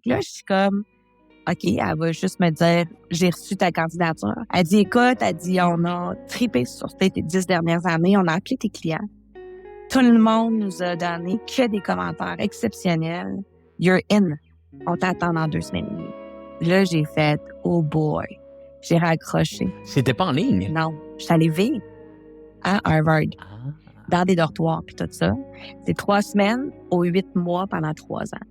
que là, je suis comme, OK, elle va juste me dire, j'ai reçu ta candidature. Elle dit, écoute, on a trippé sur tes 10 dernières années, on a appelé tes clients. Tout le monde nous a donné que des commentaires exceptionnels. You're in. On t'attend dans 2 semaines. Là, j'ai fait, oh boy. J'ai raccroché. C'était pas en ligne? Non. Je suis allée vivre à Harvard, dans des dortoirs puis tout ça. C'est 3 semaines aux 8 mois pendant 3 ans.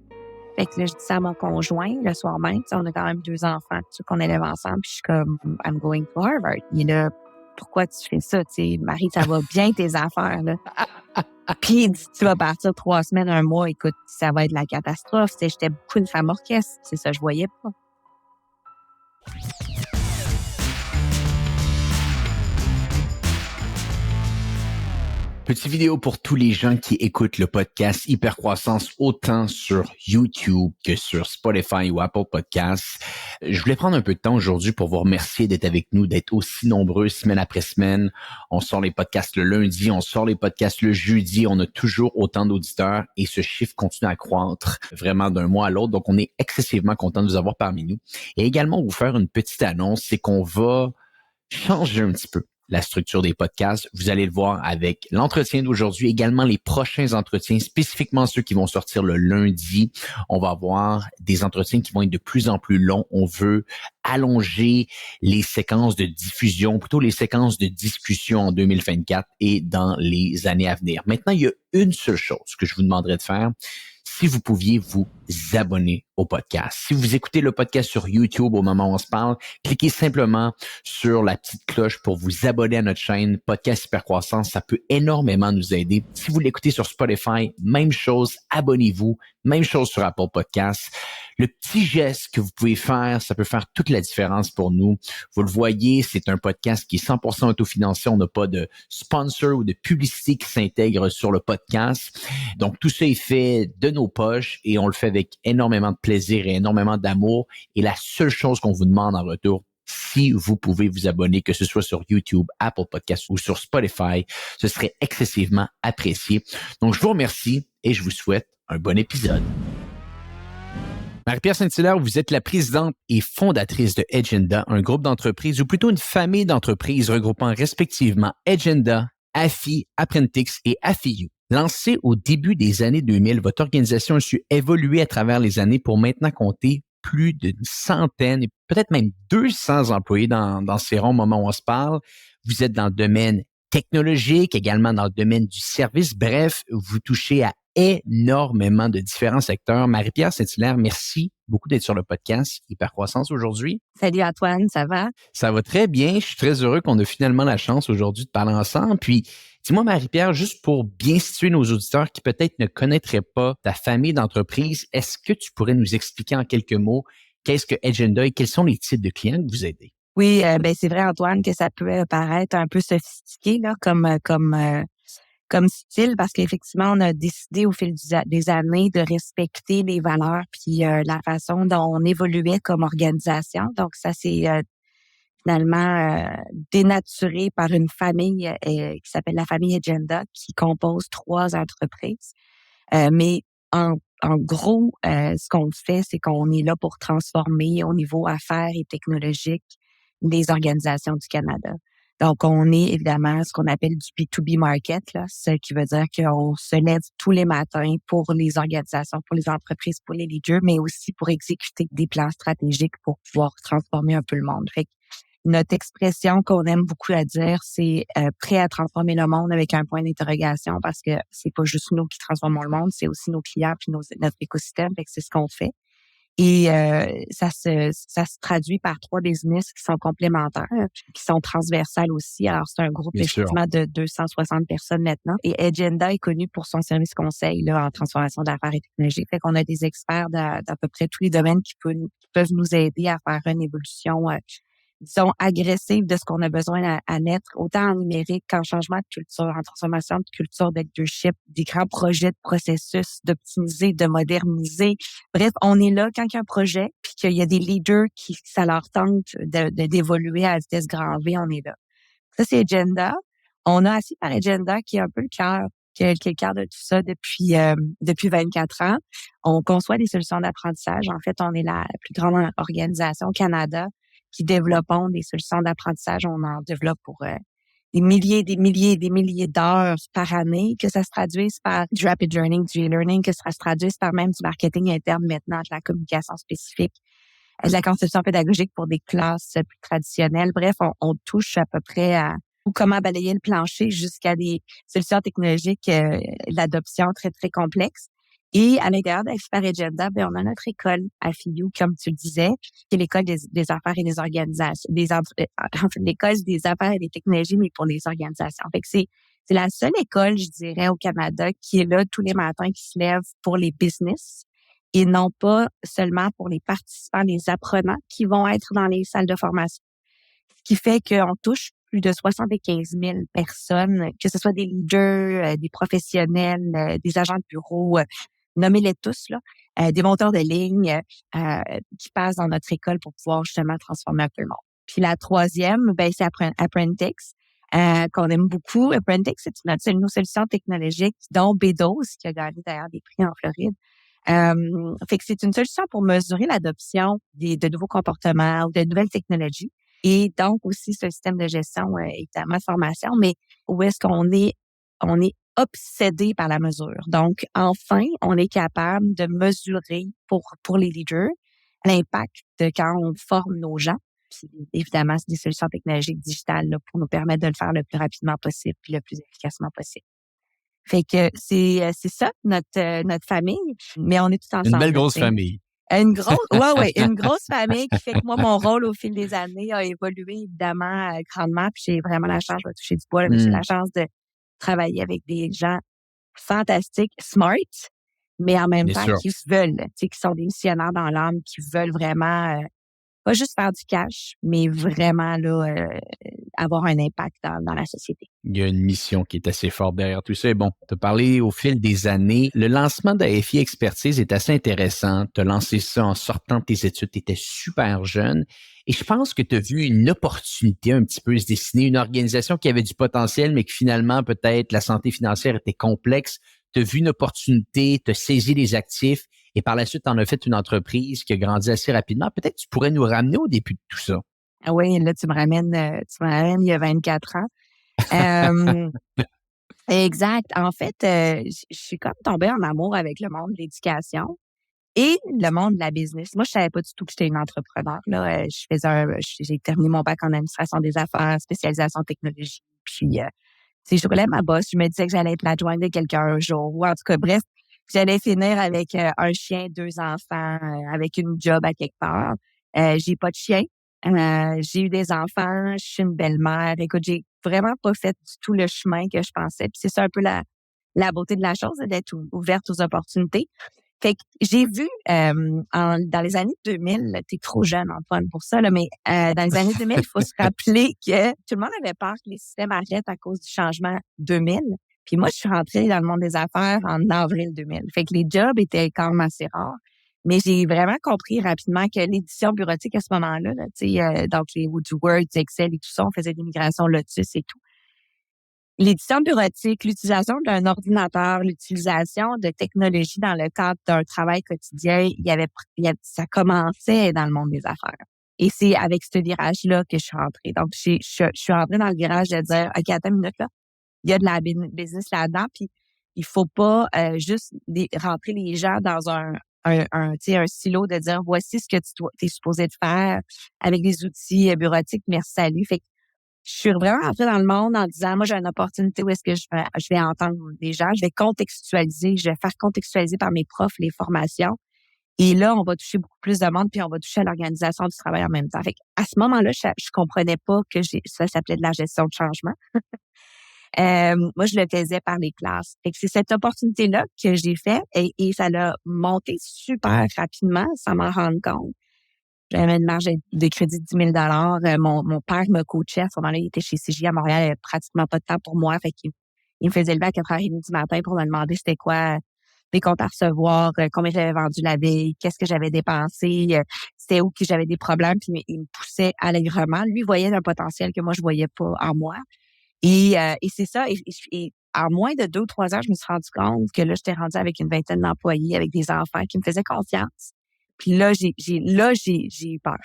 Fait que là, je dis ça à mon conjoint le soir même. On a quand même 2 enfants qu'on élève ensemble. Puis je suis comme, I'm going to Harvard. Il est là, pourquoi tu fais ça? T'sais, Marie, ça va bien tes affaires, là. Puis il dit, tu vas partir 3 semaines, 1 mois. Écoute, ça va être la catastrophe. T'sais, j'étais beaucoup une femme orchestre. C'est ça, je voyais pas. Petite vidéo pour tous les gens qui écoutent le podcast Hypercroissance autant sur YouTube que sur Spotify ou Apple Podcasts. Je voulais prendre un peu de temps aujourd'hui pour vous remercier d'être avec nous, d'être aussi nombreux semaine après semaine. On sort les podcasts le lundi, on sort les podcasts le jeudi. On a toujours autant d'auditeurs et ce chiffre continue à croître vraiment d'un mois à l'autre. Donc, on est excessivement content de vous avoir parmi nous. Et également, vous faire une petite annonce, c'est qu'on va changer un petit peu la structure des podcasts. Vous allez le voir avec l'entretien d'aujourd'hui, également les prochains entretiens, spécifiquement ceux qui vont sortir le lundi. On va avoir des entretiens qui vont être de plus en plus longs. On veut allonger les séquences de diffusion, plutôt les séquences de discussion en 2024 et dans les années à venir. Maintenant, il y a une seule chose que je vous demanderais de faire. Si vous pouviez vous abonner au podcast. Si vous écoutez le podcast sur YouTube au moment où on se parle, cliquez simplement sur la petite cloche pour vous abonner à notre chaîne Podcast Hypercroissance. Ça peut énormément nous aider. Si vous l'écoutez sur Spotify, même chose, abonnez-vous. Même chose sur Apple Podcasts. Le petit geste que vous pouvez faire, ça peut faire toute la différence pour nous. Vous le voyez, c'est un podcast qui est 100% autofinancé. On n'a pas de sponsor ou de publicité qui s'intègre sur le podcast. Donc, tout ça est fait de nos poches et on le fait avec énormément de plaisir et énormément d'amour. Et la seule chose qu'on vous demande en retour, si vous pouvez vous abonner, que ce soit sur YouTube, Apple Podcasts ou sur Spotify, ce serait excessivement apprécié. Donc, je vous remercie et je vous souhaite un bon épisode. Marie-Pierre Saint-Hilaire, vous êtes la présidente et fondatrice de Agenda, un groupe d'entreprises ou plutôt une famille d'entreprises regroupant respectivement Agenda, AFI, Apprentix et AFIU. Lancée au début des années 2000, votre organisation a su évoluer à travers les années pour maintenant compter plus d'une centaine et peut-être même 200 employés dans ces ronds moments où on se parle. Vous êtes dans le domaine technologique, également dans le domaine du service. Bref, vous touchez à énormément de différents secteurs. Marie-Pierre Saint-Hilaire, merci beaucoup d'être sur le podcast Hypercroissance aujourd'hui. Salut Antoine, ça va? Ça va très bien. Je suis très heureux qu'on a finalement la chance aujourd'hui de parler ensemble. Puis, dis-moi Marie-Pierre, juste pour bien situer nos auditeurs qui peut-être ne connaîtraient pas ta famille d'entreprises, est-ce que tu pourrais nous expliquer en quelques mots qu'est-ce que Agenda et quels sont les types de clients que vous aidez? Oui, ben c'est vrai Antoine que ça peut paraître un peu sophistiqué là comme style parce qu'effectivement on a décidé au fil des années de respecter les valeurs puis la façon dont on évoluait comme organisation. Donc ça c'est finalement dénaturé par une famille qui s'appelle la famille Agenda qui compose 3 entreprises. Mais en gros, ce qu'on fait, c'est qu'on est là pour transformer au niveau affaires et technologique les organisations du Canada. Donc, on est évidemment ce qu'on appelle du B2B market, là, ce qui veut dire qu'on se lève tous les matins pour les organisations, pour les entreprises, pour les leaders, mais aussi pour exécuter des plans stratégiques pour pouvoir transformer un peu le monde. Fait que notre expression qu'on aime beaucoup à dire, c'est prêt à transformer le monde avec un point d'interrogation parce que c'est pas juste nous qui transformons le monde, c'est aussi nos clients puis notre écosystème. Fait que c'est ce qu'on fait. Et ça se traduit par 3 business qui sont complémentaires, qui sont transversales aussi. Alors, c'est un groupe effectivement de 260 personnes maintenant. Et Agenda est connu pour son service conseil là en transformation d'affaires et technologies. Fait qu'on a des experts d'à peu près tous les domaines qui peuvent nous aider à faire une évolution disons, agressive de ce qu'on a besoin à naître, autant en numérique qu'en changement de culture, en transformation de culture, de leadership, des grands projets de processus, d'optimiser, de moderniser. Bref, on est là quand il y a un projet, puis qu'il y a des leaders qui ça leur tente d'évoluer à vitesse grand V, on est là. Ça, c'est Agenda. On a assis par Agenda qui est un peu le cœur qui est le cœur de tout ça depuis 24 ans. On conçoit des solutions d'apprentissage. En fait, on est la plus grande organisation au Canada qui développons des solutions d'apprentissage. On en développe pour des milliers d'heures par année, que ça se traduise par du rapid learning, du e-learning, que ça se traduise par même du marketing interne maintenant, de la communication spécifique, de la conception pédagogique pour des classes plus traditionnelles. Bref, on touche à peu près à comment balayer le plancher jusqu'à des solutions technologiques, l'adoption très, très complexe. Et à l'intérieur d'Expert Agenda, on a notre école à FIU, comme tu le disais, qui est l'école des affaires et des organisations, l'école des affaires et des technologies, mais pour les organisations. Fait que c'est la seule école, je dirais, au Canada qui est là tous les matins, qui se lève pour les business et non pas seulement pour les participants, les apprenants qui vont être dans les salles de formation. Ce qui fait qu'on touche plus de 75 000 personnes, que ce soit des leaders, des professionnels, des agents de bureau, nommez-les tous, là, des monteurs de ligne qui passent dans notre école pour pouvoir justement transformer un peu le monde. Puis la troisième, c'est Apprentix, qu'on aime beaucoup. Apprentix, c'est une solution technologique, dont B12, qui a gagné d'ailleurs des prix en Floride. Fait que c'est une solution pour mesurer l'adoption de nouveaux comportements ou de nouvelles technologies. Et donc aussi ce système de gestion, évidemment, formation, mais où est-ce qu'on est obsédé par la mesure. Donc, enfin, on est capable de mesurer pour les leaders l'impact de quand on forme nos gens. Puis, évidemment, c'est des solutions technologiques digitales là, pour nous permettre de le faire le plus rapidement possible puis le plus efficacement possible. Fait que c'est ça, notre famille, mais on est tous ensemble. Une belle grosse famille. Une grosse famille qui fait que moi, mon rôle au fil des années a évolué évidemment grandement. Puis j'ai vraiment la chance, je vais toucher du bois, là, mais j'ai la chance de travailler avec des gens fantastiques, smart, mais en même temps qui veulent, tu sais, qui sont des missionnaires dans l'âme, qui veulent vraiment pas juste faire du cash, mais vraiment là avoir un impact dans la société. Il y a une mission qui est assez forte derrière tout ça. Et bon, tu as parlé au fil des années. Le lancement d'AFI Expertise est assez intéressant. Tu as lancé ça en sortant de tes études. Tu étais super jeune. Et je pense que tu as vu une opportunité un petit peu se dessiner, une organisation qui avait du potentiel, mais que finalement, peut-être, la santé financière était complexe. Tu as vu une opportunité, tu as saisi les actifs et par la suite, tu en as fait une entreprise qui a grandi assez rapidement. Peut-être que tu pourrais nous ramener au début de tout ça. Ah oui, là, tu me ramènes il y a 24 ans. Exact. En fait, je suis comme tombée en amour avec le monde de l'éducation et le monde de la business. Moi, je savais pas du tout que j'étais une entrepreneur. Là, j'ai terminé mon bac en administration des affaires, spécialisation en technologie. Puis, je roulais ma bosse. Je me disais que j'allais être l'adjointe de quelqu'un un jour. Ou en tout cas, bref, j'allais finir avec un chien, 2 enfants, avec une job à quelque part. J'ai pas de chien. J'ai eu des enfants. Je suis une belle-mère. Écoute, j'ai vraiment pas fait du tout le chemin que je pensais. Puis c'est ça un peu la beauté de la chose, d'être ouverte aux opportunités. Fait que j'ai vu dans les années 2000, t'es trop jeune Antoine pour ça, là, mais dans les années 2000, il faut se rappeler que tout le monde avait peur que les systèmes arrêtent à cause du changement 2000. Puis moi, je suis rentrée dans le monde des affaires en avril 2000. Fait que les jobs étaient quand même assez rares. Mais j'ai vraiment compris rapidement que l'édition bureautique à ce moment-là, là, donc du Word, du Excel et tout ça, on faisait des migrations Lotus et tout. L'édition bureautique, l'utilisation d'un ordinateur, l'utilisation de technologies dans le cadre d'un travail quotidien, ça commençait dans le monde des affaires. Et c'est avec ce virage-là que je suis rentrée. Donc, je suis rentrée dans le virage de dire, OK, attends une minute, là, il y a de la business là-dedans, puis il faut pas juste rentrer les gens dans un silo de dire, voici ce que tu es supposé de faire avec des outils bureautiques, merci, salut. Fait que je suis vraiment entrée dans le monde en disant, moi, j'ai une opportunité où est-ce que je vais entendre des gens, je vais contextualiser, je vais faire contextualiser par mes profs les formations. Et là, on va toucher beaucoup plus de monde, puis on va toucher à l'organisation du travail en même temps. Fait à ce moment-là, je comprenais pas que ça s'appelait de la gestion de changement. Moi, je le faisais par les classes. Fait que c'est cette opportunité-là que j'ai fait et ça l'a monté super rapidement sans m'en rendre compte. J'avais une marge de crédit de 10 000 Mon père me coachait. À ce moment-là, il était chez CJ à Montréal. Il avait pratiquement pas de temps pour moi. Fait qu'il me faisait lever à 4h30 du matin pour me demander c'était quoi les comptes à recevoir, combien j'avais vendu la veille, qu'est-ce que j'avais dépensé, c'était où que j'avais des problèmes. Puis il me poussait allègrement. Lui, il voyait un potentiel que moi, je voyais pas en moi. Et c'est ça. Et en moins de 2 ou 3 heures, je me suis rendu compte que là, j'étais rendue avec une vingtaine d'employés, avec des enfants qui me faisaient confiance. Puis là, j'ai eu peur.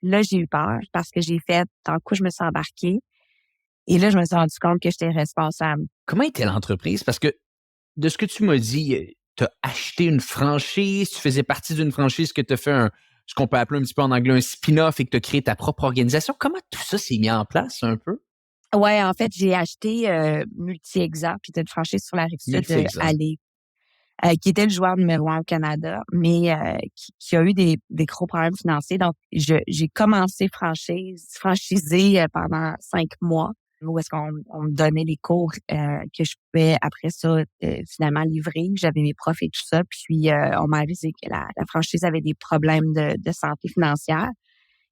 Là, j'ai eu peur parce que j'ai fait, dans quoi je me suis embarquée. Et là, je me suis rendu compte que j'étais responsable. Comment était l'entreprise? Parce que de ce que tu m'as dit, tu as acheté une franchise, tu faisais partie d'une franchise que tu as fait ce qu'on peut appeler un petit peu en anglais un spin-off et que tu as créé ta propre organisation. Comment tout ça s'est mis en place un peu? Ouais, en fait, j'ai acheté Multi-Exa, puis c'était une franchise sur la Rive-Sud de Multi-Exa. Aller, qui était le joueur numéro 1 au Canada, mais qui a eu des gros problèmes financiers. Donc, j'ai commencé franchisé pendant 5 mois, où est-ce qu'on me donnait les cours que je pouvais, après ça, finalement livrer. J'avais mes profs et tout ça. Puis, on m'a avisé que la franchise avait des problèmes de santé financière.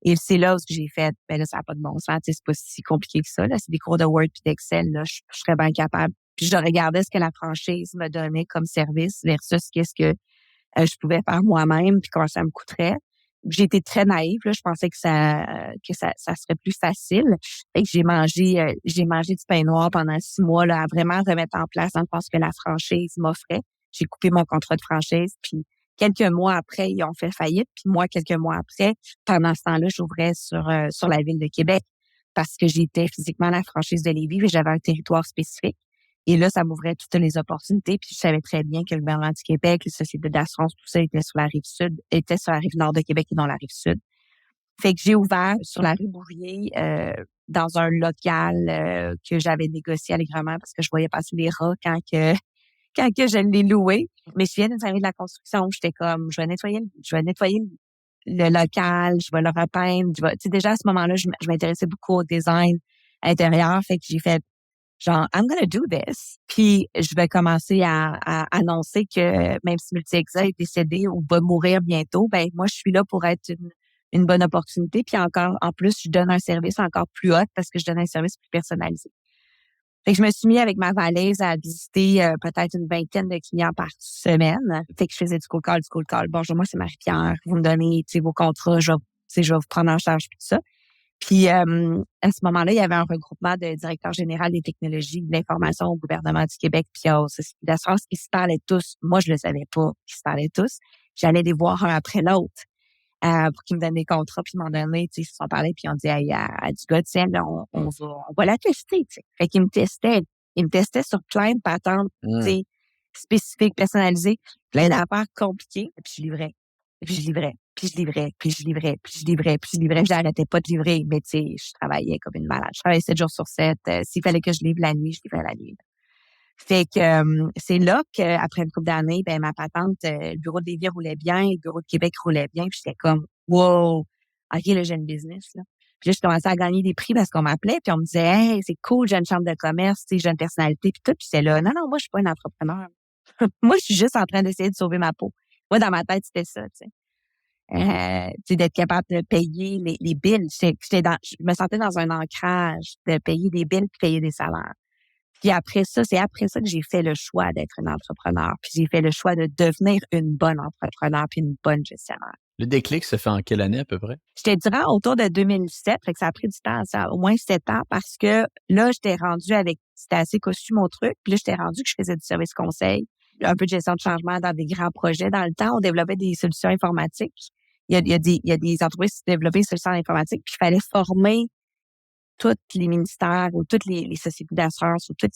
Et c'est là où j'ai fait, ben là, ça n'a pas de bon sens. C'est pas si compliqué que ça. Là, c'est des cours de Word puis d'Excel. Là, je serais bien capable. Puis je regardais ce que la franchise me donnait comme service versus qu'est-ce que je pouvais faire moi-même puis comment ça me coûterait. J'ai été très naïve. Là, je pensais que ça serait plus facile. Fait que j'ai mangé du pain noir pendant 6 mois là, à vraiment remettre en place dans le fond ce que la franchise m'offrait. J'ai coupé mon contrat de franchise puis quelques mois après, ils ont fait faillite. Puis moi, quelques mois après, pendant ce temps-là, j'ouvrais sur la ville de Québec parce que j'étais physiquement à la franchise de Lévis et j'avais un territoire spécifique. Et là, ça m'ouvrait toutes les opportunités. Puis je savais très bien que le gouvernement du Québec, les sociétés d'assurance, tout ça était sur la rive sud, était sur la rive nord de Québec et non la rive sud. Fait que j'ai ouvert sur la rue Bourrier dans un local que j'avais négocié allègrement parce que je voyais passer les rats quand que je l'ai loué. Mais je viens d'une famille de la construction. J'étais comme, je vais nettoyer le local, je vais le repeindre. Tu sais, déjà à ce moment-là, je m'intéressais beaucoup au design intérieur. Fait que j'ai fait genre, I'm gonna do this. Puis je vais commencer à annoncer que même si Multi-Exa est décédé ou va mourir bientôt, ben moi je suis là pour être une bonne opportunité. Puis encore, en plus, je donne un service encore plus haut parce que je donne un service plus personnalisé. Fait que je me suis mis avec ma valise à visiter peut-être une vingtaine de clients par semaine. Fait que je faisais du cold call. Bonjour, moi, c'est Marie-Pierre. Vous me donnez, vos contrats, je vais vous prendre en charge tout ça. Puis, à ce moment-là, il y avait un regroupement de directeurs généraux des technologies de l'information au gouvernement du Québec puis aux sociétés d'assurance qui se parlaient tous. Moi, je le savais pas qu'ils se parlaient tous. J'allais les voir un après l'autre. Pour qu'ils me donnent des contrats, puis m'en donner, tu sais, ils se sont parlé, puis on dit, hey, à du gars, tiens, là, on va la tester, tu sais. Fait qu'ils me testaient. Ils me testaient sur plein de patentes, tu sais, spécifiques, personnalisées, plein d'affaires compliquées, puis je livrais. Puis je livrais, puis je livrais, puis je livrais, puis je livrais, puis je livrais. Je n'arrêtais pas de livrer, mais tu sais, je travaillais comme une malade. Je travaillais 7 jours sur 7. S'il fallait que je livre la nuit, je livrais la nuit. Fait que c'est là qu'après une couple d'années, ben ma patente, le bureau de Lévis roulait bien, le bureau de Québec roulait bien, puis j'étais comme wow, ok là j'ai une business là. Puis là je commençais à gagner des prix parce qu'on m'appelait, puis on me disait hey c'est cool, j'ai une chambre de commerce, tu sais j'ai une personnalité, puis tout, puis j'étais là non moi je suis pas une entrepreneur, moi je suis juste en train d'essayer de sauver ma peau. Moi dans ma tête c'était ça, tu sais. Tu sais, d'être capable de payer les billes. Je me sentais dans un ancrage de payer des billes puis payer des salaires. Puis après ça, c'est après ça que j'ai fait le choix d'être une entrepreneur. Puis j'ai fait le choix de devenir une bonne entrepreneur puis une bonne gestionnaire. Le déclic se fait en quelle année à peu près? Je te dirais autour de 2007, fait que ça a pris du temps, ça a au moins 7 ans parce que là, j'étais rendue c'était assez cossu mon truc. Puis là, j'étais rendue que je faisais du service conseil, un peu de gestion de changement dans des grands projets. Dans le temps, on développait des solutions informatiques. Il y a des entreprises qui développaient des solutions informatiques, puis il fallait former tous les ministères ou toutes les sociétés d'assurance ou toutes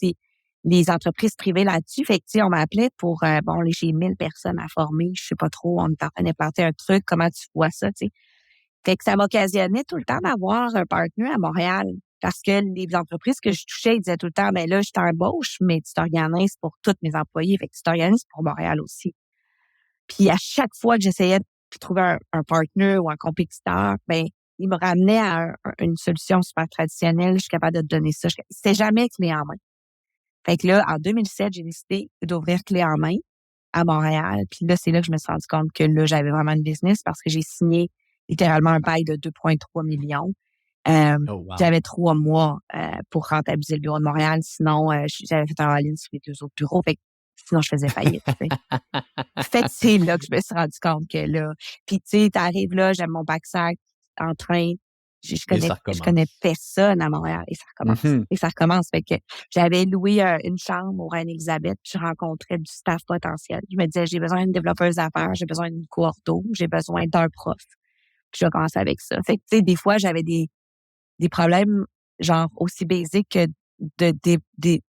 les entreprises privées là-dessus. Fait que, tu sais, on m'appelait pour, j'ai 1000 personnes à former. Je sais pas trop, on est en train d'implanter un truc. Comment tu vois ça, tu sais? Fait que ça m'occasionnait tout le temps d'avoir un partenaire à Montréal. Parce que les entreprises que je touchais, ils disaient tout le temps, ben là, je t'embauche, mais tu t'organises pour tous mes employés. Fait que tu t'organises pour Montréal aussi. Puis à chaque fois que j'essayais de trouver un partenaire ou un compétiteur, ben il me ramenait à une solution super traditionnelle. Je suis capable de te donner ça. C'était jamais clé en main. Fait que là, en 2007, j'ai décidé d'ouvrir clé en main à Montréal. Puis là, c'est là que je me suis rendu compte que là, j'avais vraiment une business parce que j'ai signé littéralement un bail de 2,3 millions. Oh wow. J'avais 3 mois pour rentabiliser le bureau de Montréal. Sinon, j'avais fait un all-in sur les 2 autres bureaux. Fait que sinon, je faisais faillite. Fait que c'est là que je me suis rendu compte que là... Puis tu sais, t'arrives là, j'aime mon backsack en train. Je connais personne à Montréal et ça recommence. Mm-hmm. Et ça recommence. Fait que j'avais loué une chambre au Reine-Élisabeth, puis je rencontrais du staff potentiel. Je me disais, j'ai besoin d'une développeuse d'affaires, j'ai besoin d'une coordo, j'ai besoin d'un prof. Puis je vais commencer avec ça. Fait que, tu sais, des fois, j'avais des problèmes, genre, aussi basiques que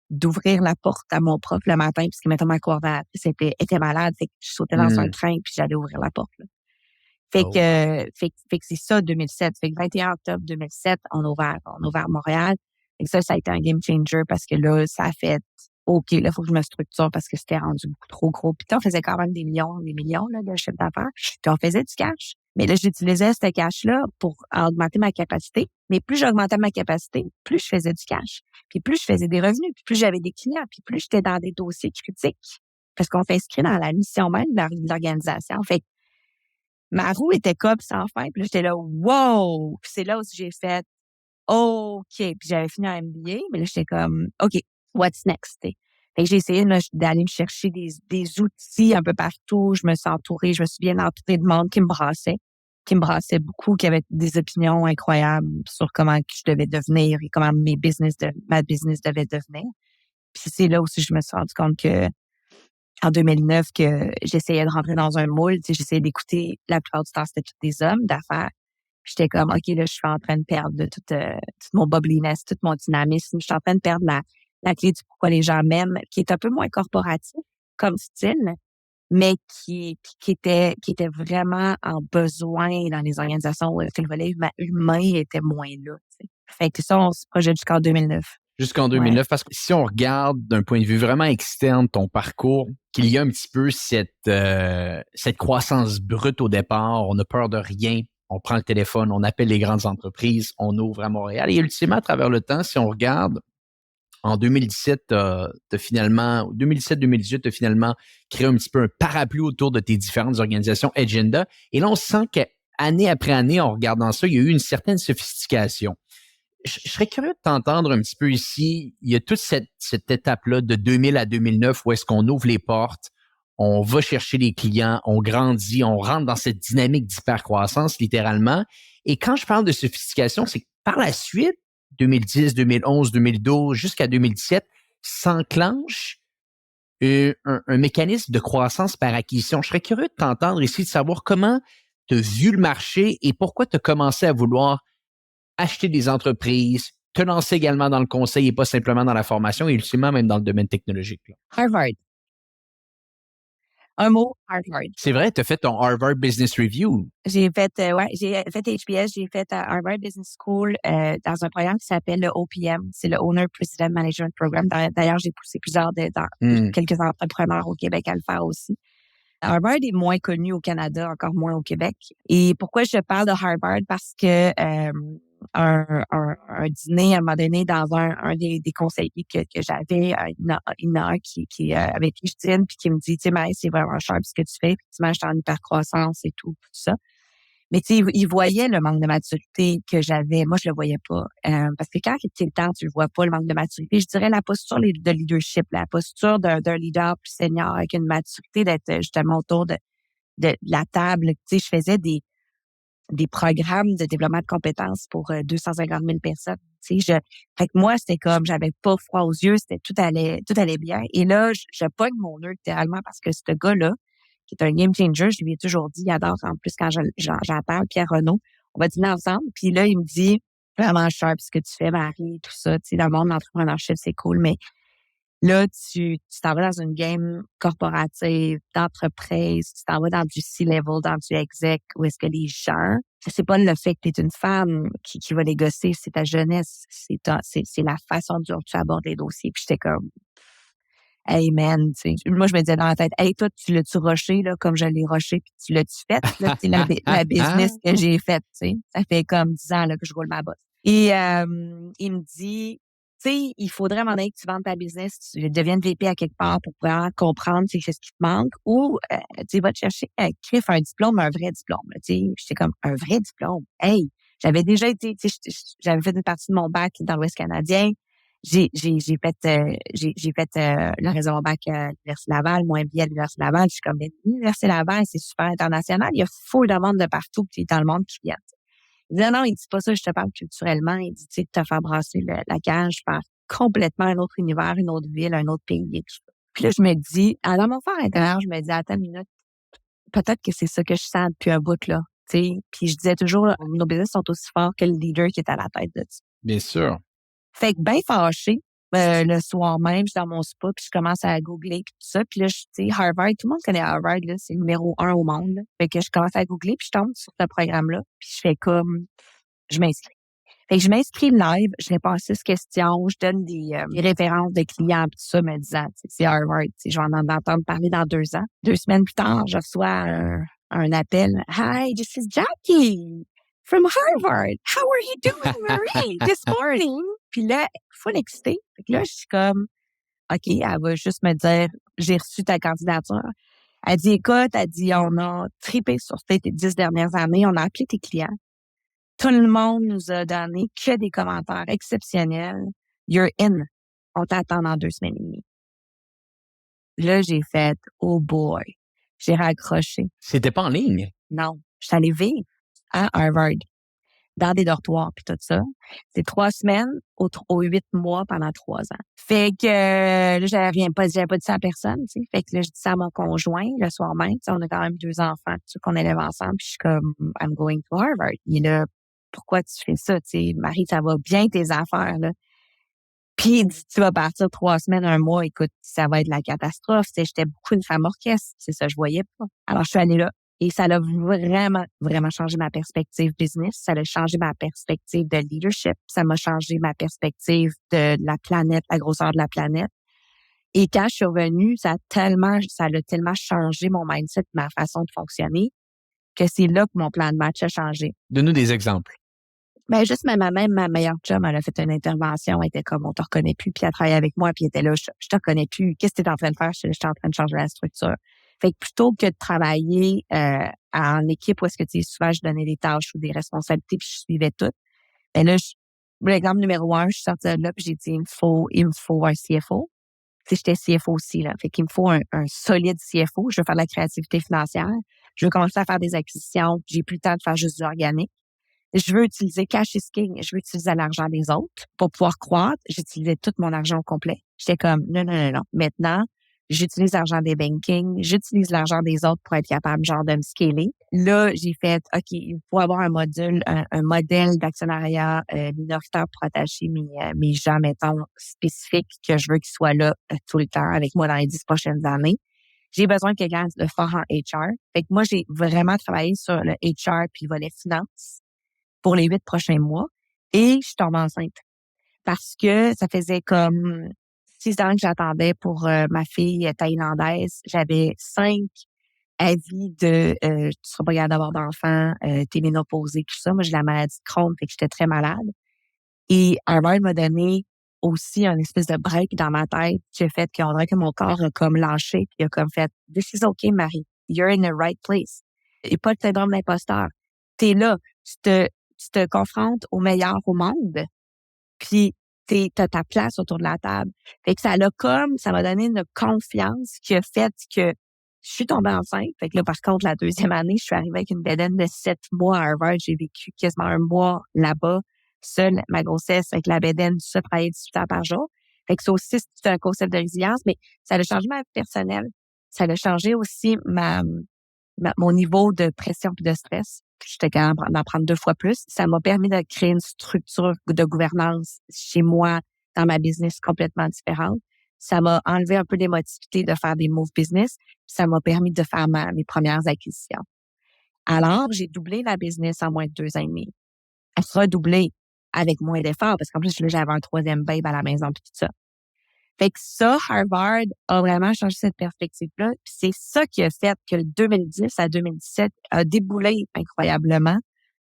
d'ouvrir la porte à mon prof le matin, puisque, mettons, ma coordonnatrice était malade. Fait que je sautais dans un train, puis j'allais ouvrir la porte, là. Fait que c'est ça, 2007. Fait que 21 octobre 2007, on a ouvert Montréal. Et ça a été un game changer parce que là, ça a fait, OK, là, faut que je me structure parce que c'était rendu beaucoup trop gros. Puis on faisait quand même des millions, là, de chiffre d'affaires. Puis on faisait du cash. Mais là, j'utilisais ce cash-là pour augmenter ma capacité. Mais plus j'augmentais ma capacité, plus je faisais du cash. Puis plus je faisais des revenus, puis plus j'avais des clients, puis plus j'étais dans des dossiers critiques. Parce qu'on s'inscrit dans la mission même de l'organisation. Fait que ma roue était comme sans fin. Puis là, j'étais là, wow! Puis c'est là où j'ai fait, OK. Puis j'avais fini un MBA, mais là, j'étais comme, OK, what's next? T'sais. Fait que j'ai essayé d'aller me chercher des outils un peu partout. Je me suis bien entourée de monde qui me brassait beaucoup, qui avait des opinions incroyables sur comment je devais devenir et comment ma business devait devenir. Puis c'est là aussi que je me suis rendu compte que en 2009 que j'essayais de rentrer dans un moule, j'essayais d'écouter, la plupart du temps, c'était tous des hommes d'affaires. Puis j'étais comme, OK, là, je suis en train de perdre tout mon bubbliness, tout mon dynamisme. Je suis en train de perdre la clé du pourquoi les gens m'aiment, qui est un peu moins corporatif comme style, mais qui était vraiment en besoin dans les organisations où le volet humain était moins là. T'sais. Fait que ça, on se projette jusqu'en 2009. Jusqu'en 2009, parce que si on regarde d'un point de vue vraiment externe ton parcours, qu'il y a un petit peu cette croissance brute au départ, on n'a peur de rien, on prend le téléphone, on appelle les grandes entreprises, on ouvre à Montréal. Et ultimement, à travers le temps, si on regarde, en 2017, 2017-2018, tu as finalement créé un petit peu un parapluie autour de tes différentes organisations Agenda. Et là, on sent qu'année après année, en regardant ça, il y a eu une certaine sophistication. Je serais curieux de t'entendre un petit peu ici. Il y a toute cette étape-là de 2000 à 2009 où est-ce qu'on ouvre les portes, on va chercher les clients, on grandit, on rentre dans cette dynamique d'hypercroissance littéralement. Et quand je parle de sophistication, c'est que par la suite, 2010, 2011, 2012 jusqu'à 2017, s'enclenche un mécanisme de croissance par acquisition. Je serais curieux de t'entendre ici, de savoir comment tu as vu le marché et pourquoi tu as commencé à vouloir acheter des entreprises, te lancer également dans le conseil et pas simplement dans la formation et ultimement même dans le domaine technologique. Là. Harvard. Un mot, Harvard. C'est vrai, tu as fait ton Harvard Business Review. J'ai fait HBS, j'ai fait Harvard Business School dans un programme qui s'appelle le OPM, c'est le Owner President Management Program. D'ailleurs, j'ai poussé quelques entrepreneurs au Québec à le faire aussi. Harvard est moins connu au Canada, encore moins au Québec. Et pourquoi je parle de Harvard? Parce que un dîner à un moment donné dans un des conseillers que j'avais, il y en a un qui avec qui je dîne puis qui me dit, tu sais, Maïs, c'est vraiment cher ce que tu fais. Effectivement, j'étais en hypercroissance et tout ça. Mais tu sais, il voyait le manque de maturité que j'avais. Moi, je le voyais pas. Parce que quand tu es le temps, tu le vois pas, le manque de maturité. Je dirais la posture de leadership, la posture d'un leader plus senior avec une maturité d'être justement autour de la table. Tu sais, je faisais des programmes de développement de compétences pour 250 000 personnes. Tu sais, fait que moi, c'était comme, j'avais pas froid aux yeux, tout allait bien. Et là, je pogne mon nœud littéralement parce que ce gars-là, qui est un game changer, je lui ai toujours dit, il adore en plus quand j'en parle, Pierre Renaud, on va dîner ensemble. Puis là, il me dit, vraiment sharp ce que tu fais, Marie, tout ça. Tu sais, dans le monde de l'entrepreneurship, c'est cool, mais là, tu t'en vas dans une game corporative, d'entreprise, tu t'en vas dans du C-level, dans du exec, où est-ce que les gens, c'est pas le fait que tu es une femme qui va négocier, c'est ta jeunesse, c'est la façon dont tu abordes les dossiers. Puis j'étais comme, hey man, tu sais. Moi, je me disais dans la tête, hey, toi, tu l'as-tu rushé, là, comme je l'ai rushé, puis tu l'as-tu fait, là, c'est la business que j'ai faite, tu sais. Ça fait comme 10 ans, là, que je roule ma bosse. Et, il me dit, tu sais, il faudrait vraiment que tu vendes ta business, tu deviennes VP à quelque part pour vraiment comprendre, tu sais, qu'est-ce qui te manque, ou, tu sais, va te chercher, crif un diplôme, un vrai diplôme, tu sais. J'étais comme, un vrai diplôme. Hey, j'avais déjà été, tu sais, j'avais fait une partie de mon bac dans l'Ouest canadien. J'ai fait le réseau mon bac à l'Université Laval, mon MBA à l'Université Laval. Je suis comme, l'Université Laval, c'est super international. Il y a full de monde de partout, puis dans le monde qui viennent. Il dit, non, il dit pas ça, je te parle culturellement. Il dit, tu sais, te faire brasser la cage par complètement un autre univers, une autre ville, un autre pays et tout ça. Puis là, je me dis, dans mon fort intérieur, je me dis, attends une minute, peut-être que c'est ça que je sens depuis un bout, là. Tu sais, puis je disais toujours, nos business sont aussi forts que le leader qui est à la tête de ça. Bien sûr. Fait que bien fâché, le soir même, je suis dans mon spa, puis je commence à googler puis tout ça. Puis là, tu sais, Harvard, tout le monde connaît Harvard, là, c'est le numéro 1 au monde. Là. Fait que je commence à googler, puis je tombe sur ce programme-là, puis je fais comme, je m'inscris. Fait que je m'inscris live, je réponds à 6 questions, je donne des références de clients, puis tout ça, me disant, c'est Harvard, je vais en entendre parler dans 2 ans. 2 semaines plus tard, je reçois un appel. Hi, this is Jackie from Harvard. How are you doing, Marie, this morning? Puis là, full excitée. Fait que là, je suis comme, OK, elle va juste me dire, j'ai reçu ta candidature. Elle dit, écoute, elle dit, on a trippé sur tes 10 dernières années, on a appelé tes clients. Tout le monde nous a donné que des commentaires exceptionnels. You're in. On t'attend dans 2 semaines et demie. Là, j'ai fait, oh boy. J'ai raccroché. C'était pas en ligne? Non. Je suis allée vivre à Harvard, dans des dortoirs puis tout ça. C'est 3 semaines aux 8 mois pendant 3 ans. Fait que là, j'avais pas dit ça à personne, tu sais. Fait que là, je dis ça à mon conjoint le soir même. Tu sais, on a quand même 2 enfants, tu sais, qu'on élève ensemble. Puis je suis comme, I'm going to Harvard. Il est là, pourquoi tu fais ça, tu sais, Marie, ça va bien tes affaires, là. Puis il dit, tu vas partir 3 semaines, 1 mois, écoute, ça va être la catastrophe. Tu sais, j'étais beaucoup une femme orchestre, c'est ça, je voyais pas. Alors, je suis allée là. Et ça a vraiment, vraiment changé ma perspective business. Ça a changé ma perspective de leadership. Ça m'a changé ma perspective de la planète, la grosseur de la planète. Et quand je suis revenue, ça a tellement changé mon mindset, ma façon de fonctionner, que c'est là que mon plan de match a changé. Donne-nous des exemples. Ben, juste même ma meilleure chum, elle a fait une intervention, elle était comme, on te reconnaît plus, puis elle travaillait avec moi, puis elle était là, je te reconnais plus, qu'est-ce que tu es en train de faire? Je suis en train de changer la structure. Fait que plutôt que de travailler en équipe où est-ce que, tu sais, souvent, je donnais des tâches ou des responsabilités, puis je suivais tout. Ben là, l'exemple numéro 1, je suis sortie de là, puis j'ai dit, il me faut un CFO. Tu sais, j'étais CFO aussi, là. Fait qu'il me faut un solide CFO. Je veux faire de la créativité financière. Je veux commencer à faire des acquisitions. J'ai plus le temps de faire juste du organique. Je veux utiliser cash is king. Je veux utiliser l'argent des autres pour pouvoir croître. J'utilisais tout mon argent au complet. J'étais comme, non. Maintenant, j'utilise l'argent des banking. J'utilise l'argent des autres pour être capable, genre, de me scaler. Là, j'ai fait, OK, il faut avoir un modèle d'actionnariat minoritaire pour attacher mes gens, mettons, spécifiques que je veux qu'ils soient là tout le temps avec moi dans les 10 prochaines années. J'ai besoin de quelqu'un de fort en HR. Fait que moi, j'ai vraiment travaillé sur le HR puis le volet finance pour les 8 prochains mois et je tombe enceinte parce que ça faisait comme 6 ans que j'attendais pour ma fille thaïlandaise. J'avais 5 avis de tu seras pas capable d'avoir d'enfants, t'es ménopausée, tout ça. Moi, j'ai la maladie de Crohn, fait que j'étais très malade. Et Harvard m'a donné aussi un espèce de break dans ma tête qui a fait qu'on dirait que mon corps a comme lâché puis il a comme fait « This is okay, Marie. You're in the right place. » Et pas de syndrome d'imposteur. T'es là. Tu te confrontes au meilleur au monde, puis t'as ta place autour de la table. Fait que ça m'a donné une confiance qui a fait que je suis tombée enceinte. Fait que là, par contre, la 2e année, je suis arrivée avec une bedaine de 7 mois à Harvard. J'ai vécu quasiment 1 mois là-bas, seule, ma grossesse, avec la bedaine, tout ça, travailler 18 heures par jour. Fait que ça aussi, c'est un concept de résilience, mais ça a changé ma vie personnelle. Ça a changé aussi mon niveau de pression et de stress. J'étais capable d'en prendre 2 fois plus. Ça m'a permis de créer une structure de gouvernance chez moi dans ma business complètement différente. Ça m'a enlevé un peu d'émotivité de faire des moves business. Ça m'a permis de faire mes premières acquisitions. Alors, j'ai doublé la business en moins de 2 ans et demi. Elle sera doublée avec moins d'efforts parce qu'en plus, là, j'avais un 3e babe à la maison puis tout ça. Fait que ça, Harvard a vraiment changé cette perspective-là. Puis c'est ça qui a fait que le 2010 à 2017 a déboulé incroyablement.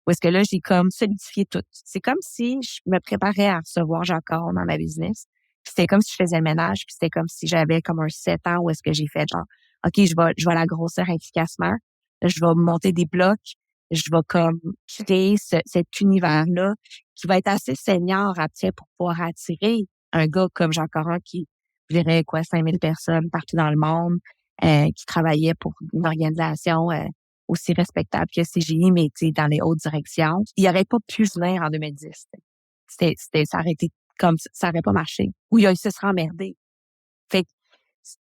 Où est-ce que là, j'ai comme solidifié tout. C'est comme si je me préparais à recevoir Jacques-Caron dans ma business. Puis c'était comme si je faisais le ménage. Puis c'était comme si j'avais comme un 7 ans où est-ce que j'ai fait genre, OK, je vais la grossir efficacement. Je vais monter des blocs. Je vais comme créer cet univers-là qui va être assez senior après pour pouvoir attirer un gars comme Jean Caron qui gérait 5000 personnes partout dans le monde, qui travaillait pour une organisation aussi respectable que CGI, mais dans les hautes directions. Il aurait pas pu venir en 2010. Ça aurait été comme ça aurait pas marché. Ou il se serait emmerdé. Fait que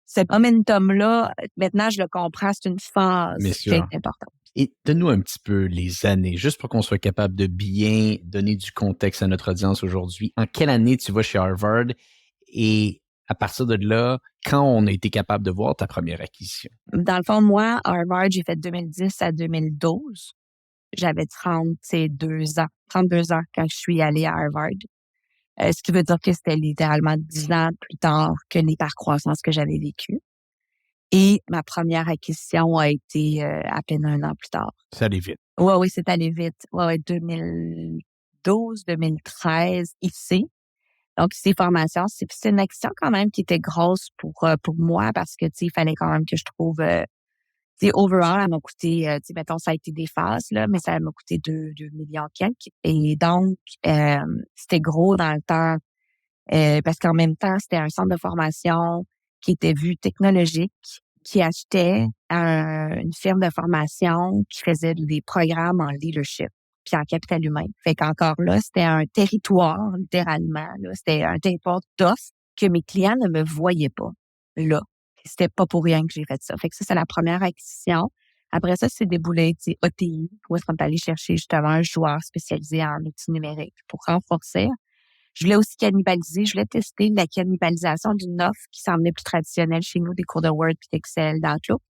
ce momentum-là, maintenant, je le comprends, c'est une phase Bien qui est sûr. importante. Et donne-nous un petit peu les années, juste pour qu'on soit capable de bien donner du contexte à notre audience aujourd'hui. En quelle année tu vas chez Harvard et à partir de là, quand on a été capable de voir ta première acquisition? Dans le fond, moi, à Harvard, j'ai fait 2010 à 2012. J'avais 32 ans quand je suis allée à Harvard. Ce qui veut dire que c'était littéralement 10 ans plus tard que l'hypercroissance que j'avais vécue. Et ma première acquisition a été à peine 1 an plus tard. Ça allait vite. Oui, c'est allé vite. Ouais, 2012, 2013, ici. Donc, ces formations, c'est une action quand même qui était grosse pour moi parce que, il fallait quand même que je trouve, overall, elle m'a coûté, mettons, ça a été des phases, là, mais ça m'a coûté 2 millions quelques. Et donc, c'était gros dans le temps, parce qu'en même temps, c'était un centre de formation qui était vu technologique, qui achetait une firme de formation qui faisait des programmes en leadership puis en capital humain. Fait qu'encore là, c'était un territoire, littéralement, là. C'était un territoire d'offres que mes clients ne me voyaient pas, là. C'était pas pour rien que j'ai fait ça. Fait que ça, c'est la première acquisition. Après ça, c'est déboulé, OTI, où est-ce qu'on est allé chercher justement un joueur spécialisé en outils numériques pour renforcer. Je voulais aussi cannibaliser, je voulais tester la cannibalisation d'une offre qui semblait plus traditionnelle chez nous, des cours de Word puis d'Excel, d'Outlook.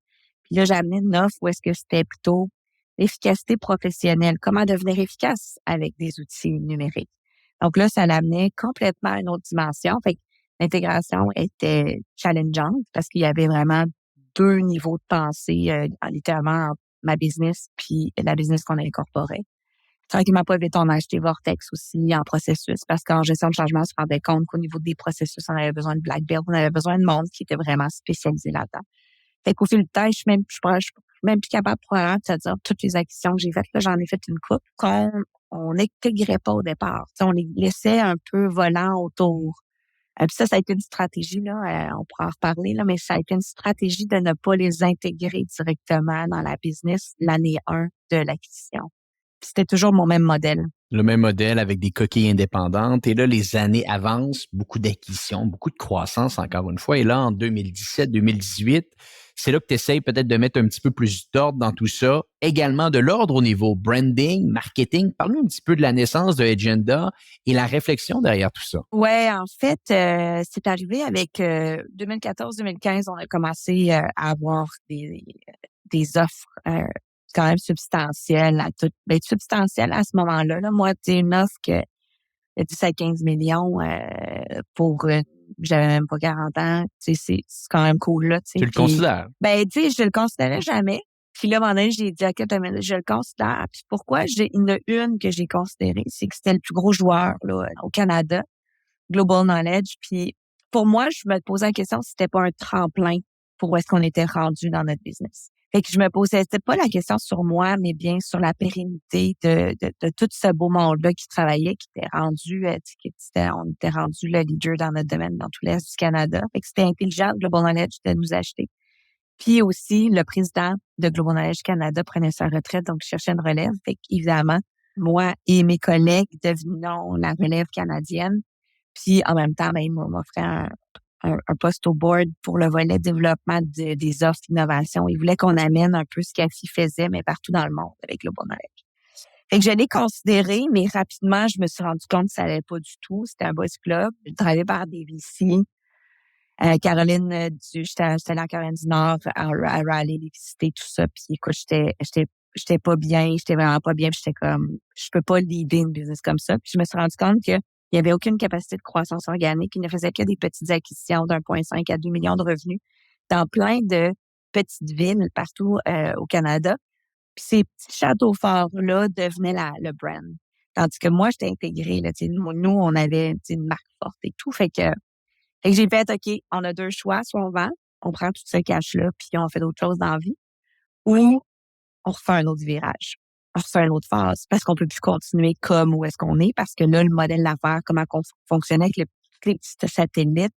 Puis là, j'ai amené une offre où est-ce que c'était plutôt l'efficacité professionnelle, comment devenir efficace avec des outils numériques. Donc là, ça l'amenait complètement à une autre dimension. Fait que l'intégration était challengeante parce qu'il y avait vraiment 2 niveaux de pensée, littéralement, entre ma business puis la business qu'on a incorporée. Tranquillement pas vite, on a acheté Vortex aussi en processus parce qu'en gestion de changement, on se rendait compte qu'au niveau des processus, on avait besoin de Black Belt, on avait besoin de monde qui était vraiment spécialisé là-dedans. Fait qu'au fil du temps, je suis même plus capable probablement de te dire toutes les acquisitions que j'ai faites. Là, j'en ai fait une couple qu'on n'intégrait pas au départ. T'sais, on les laissait un peu volant autour. Puis ça a été une stratégie, là, on pourra en reparler, là, mais ça a été une stratégie de ne pas les intégrer directement dans la business l'année 1 de l'acquisition. Puis c'était toujours mon même modèle. Le même modèle avec des coquilles indépendantes. Et là, les années avancent, beaucoup d'acquisitions, beaucoup de croissance, encore une fois. Et là, en 2017, 2018, c'est là que tu essayes peut-être de mettre un petit peu plus d'ordre dans tout ça. Également de l'ordre au niveau branding, marketing. Parle-nous un petit peu de la naissance de Agenda et la réflexion derrière tout ça. Ouais, en fait, c'est arrivé avec 2014-2015, on a commencé à avoir des offres quand même substantielles substantielles à ce moment-là. Là. Moi, c'est une offre que de 10 à 15 millions pour j'avais même pas 40 ans. C'est quand même cool là. Tu le Puis, considères? je le considérais jamais. Puis là, à un moment donné, j'ai dit, OK, je le considère. Puis pourquoi il y en a une que j'ai considérée, c'est que c'était le plus gros joueur là, au Canada, Global Knowledge. Puis pour moi, je me posais la question si c'était pas un tremplin pour où est-ce qu'on était rendu dans notre business. Fait que je me posais, c'était pas la question sur moi, mais bien sur la pérennité de tout ce beau monde-là qui travaillait, qui était rendu, on était rendu le leader dans notre domaine dans tout l'Est du Canada. Fait que c'était intelligent, Global Knowledge, de nous acheter. Puis aussi, le président de Global Knowledge Canada prenait sa retraite, donc je cherchais une relève. Fait qu'évidemment, moi et mes collègues devenions la relève canadienne. Puis en même temps, il m'offrait un poste au board pour le volet développement des offres d'innovation. Il voulait qu'on amène un peu ce qu'AFI faisait, mais partout dans le monde avec Global Knowledge. Fait que je l'ai considéré, mais rapidement, je me suis rendu compte que ça allait pas du tout. C'était un boys club. Je travaillais par des VC. Caroline j'étais allée en Caroline du Nord à Raleigh, les visiter, tout ça. Puis écoute, j'étais pas bien, j'étais vraiment pas bien. Puis j'étais comme, je peux pas leader une business comme ça. Puis je me suis rendu compte que il y avait aucune capacité de croissance organique. Il ne faisait que des petites acquisitions d'1,5 à 2 millions de revenus dans plein de petites villes partout au Canada. Puis ces petits châteaux forts-là devenaient le brand. Tandis que moi, j'étais intégrée. Là, nous, on avait une marque forte et tout. Fait que j'ai fait, OK, on a 2 choix. Soit on vend, on prend tout ce cash-là, puis on fait d'autres choses dans la vie, ou on refait un autre virage. On refait une autre phase parce qu'on peut plus continuer comme où est-ce qu'on est parce que là, le modèle d'affaires, comment on fonctionnait avec les petits satellites,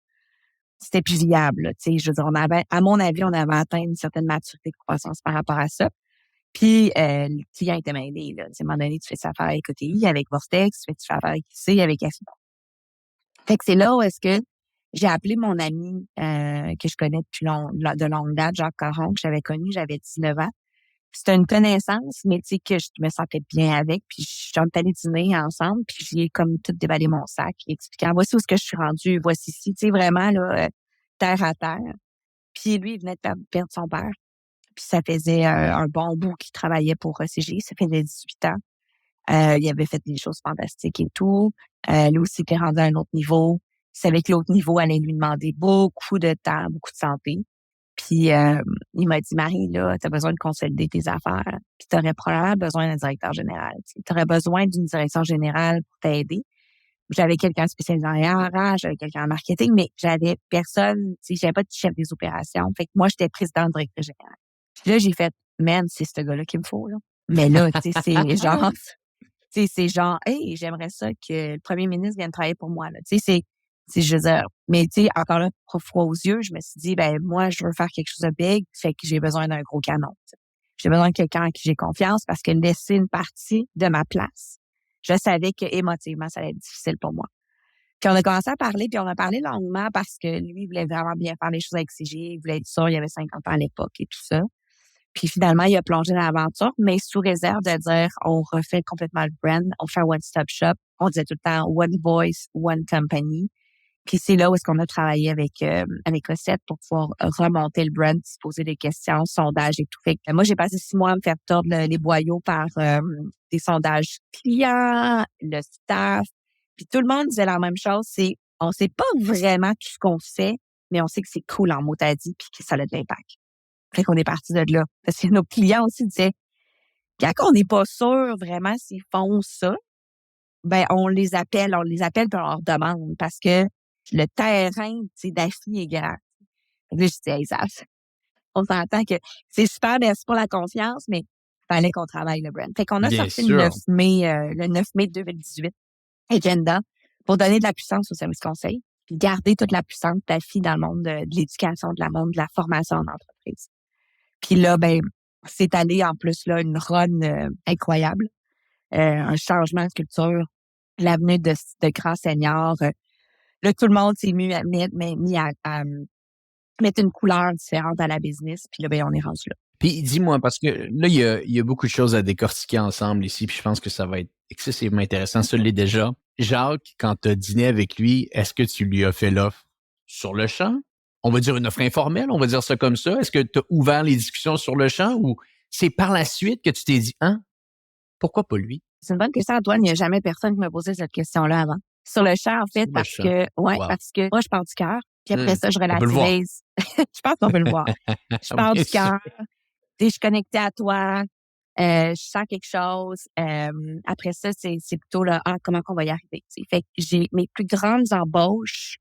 c'était plus viable. Tu sais, je veux dire, à mon avis, on avait atteint une certaine maturité de croissance par rapport à ça. Puis le client était mêlé, là. À un moment donné, tu fais affaire avec OTI, avec Vortex, tu fais affaire avec IC, avec AFI. Fait que c'est là où est-ce que j'ai appelé mon ami que je connais depuis de longue date, Jacques Caron, que j'avais connu, j'avais 19 ans. C'était une connaissance, mais tu sais que je me sentais bien avec. Puis on est allé dîner ensemble, puis j'ai comme tout déballé mon sac, expliquant voici où est-ce que je suis rendue, voici ici, tu sais, vraiment là, terre à terre. Puis lui, il venait de perdre son père. Puis ça faisait un bon bout qu'il travaillait pour CGI, ça faisait 18 ans. Il avait fait des choses fantastiques et tout. Lui aussi était rendu à un autre niveau. Il savait que l'autre niveau allait lui demander beaucoup de temps, beaucoup de santé. Puis il m'a dit, Marie, là, tu as besoin de consolider tes affaires. Puis tu aurais probablement besoin d'un directeur général. Tu aurais besoin d'une direction générale pour t'aider. J'avais quelqu'un spécialisé en RH, j'avais quelqu'un en marketing, mais j'avais personne, tu sais, j'avais pas de chef des opérations. Fait que moi, j'étais présidente directrice générale. Puis là, j'ai fait, man, c'est ce gars-là qu'il me faut, là. Mais là, tu sais, c'est genre, hey, j'aimerais ça que le premier ministre vienne travailler pour moi, là. Tu sais, je veux dire, mais tu sais, encore là, froid aux yeux, je me suis dit, ben, moi, je veux faire quelque chose de big, fait que j'ai besoin d'un gros canon, t'sais. J'ai besoin de quelqu'un en qui j'ai confiance parce que laisser une partie de ma place, je savais que émotivement, ça allait être difficile pour moi. Puis on a commencé à parler, puis on a parlé longuement parce que lui, il voulait vraiment bien faire les choses avec CG, il voulait être sûr, il avait 50 ans à l'époque et tout ça. Puis finalement, il a plongé dans l'aventure, mais sous réserve de dire, on refait complètement le brand, on fait un one-stop shop. On disait tout le temps, one voice, one company. Puis c'est là où est-ce qu'on a travaillé avec Recette pour pouvoir remonter le brand, se poser des questions, sondages et tout. Fait que moi, j'ai passé 6 mois à me faire tordre les boyaux par des sondages clients, le staff. Puis tout le monde disait la même chose, c'est on sait pas vraiment tout ce qu'on fait, mais on sait que c'est cool en mot à dit puis que ça a de l'impact. Fait qu'on est parti de là. Parce que nos clients aussi disaient, quand on n'est pas sûr vraiment s'ils font ça, ben on les appelle puis on leur demande parce que le terrain, tu sais, d'affi est grand. Fait que là, je dis, hey, ça, on s'entend que c'est super, merci pour la confiance, mais fallait qu'on travaille le brand. Fait qu'on a Bien sorti sûr. le 9 mai 2018, Agenda, pour donner de la puissance au service conseil, puis garder toute la puissance d'affi dans le monde de l'éducation, de la monde de la formation en entreprise. Puis là, ben, c'est allé en plus là une run incroyable, un changement de culture, l'avenue de grands seniors. Là, tout le monde s'est mis à mettre une couleur différente à la business. Puis là, ben, on est rendu là. Puis dis-moi, parce que là, il y a beaucoup de choses à décortiquer ensemble ici, puis je pense que ça va être excessivement intéressant. Ça l'est déjà. Jacques, quand tu as dîné avec lui, est-ce que tu lui as fait l'offre sur le champ? On va dire une offre informelle, on va dire ça comme ça. Est-ce que tu as ouvert les discussions sur le champ ou c'est par la suite que tu t'es dit, hein, pourquoi pas lui? C'est une bonne question, Antoine. Il n'y a jamais personne qui m'a posé cette question-là avant. Sur le champ, en fait, Sur le champ. Wow. parce que moi, je pars du cœur. Puis après ça, je On peut le voir. relativise. Je pense qu'on peut le voir. Je pars Bien du sûr. cœur. Je suis connectée à toi. Je sens quelque chose. Après ça, c'est plutôt là, comment qu'on va y arriver. T'sais. Fait que j'ai mes plus grandes embauches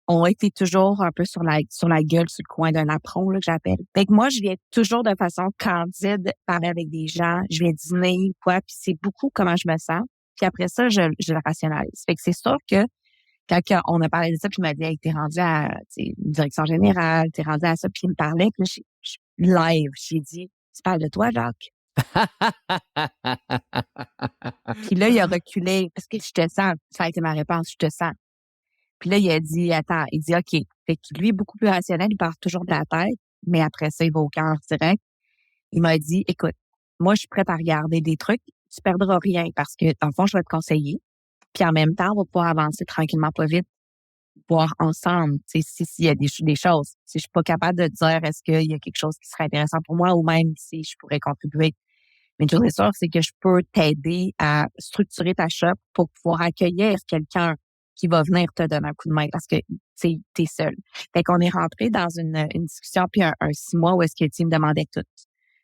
ont été toujours un peu sur la gueule, sur le coin d'un apron, là, que j'appelle. Fait que moi, je viens toujours de façon candide parler avec des gens. Je viens dîner, quoi, puis c'est beaucoup comment je me sens. Puis après ça, je le rationalise. Fait que c'est sûr que quand on a parlé de ça, puis il m'a dit, hey, t'es rendu à une direction générale, t'es rendu à ça, puis il me parlait, puis là, live, j'ai dit, tu parles de toi, Jacques? Puis là, il a reculé, parce que je te sens. Ça a été ma réponse, je te sens. Puis là, il a dit, attends, il dit, OK. Fait que lui, beaucoup plus rationnel, il part toujours de la tête, mais après ça, il va au cœur direct. Il m'a dit, écoute, moi, je suis prête à regarder des trucs, tu perdras rien parce que, dans le fond, je vais te conseiller. Puis en même temps, on va pouvoir avancer tranquillement, pas vite, voir ensemble, tu sais, s'il y a des choses. Si je suis pas capable de dire, est-ce qu'il y a quelque chose qui serait intéressant pour moi ou même si je pourrais contribuer. Mais une chose est sûre, c'est que je peux t'aider à structurer ta shop pour pouvoir accueillir quelqu'un qui va venir te donner un coup de main parce que tu es seul. Fait qu'on est rentré dans une discussion puis un 6 mois où est-ce que tu me demandais tout.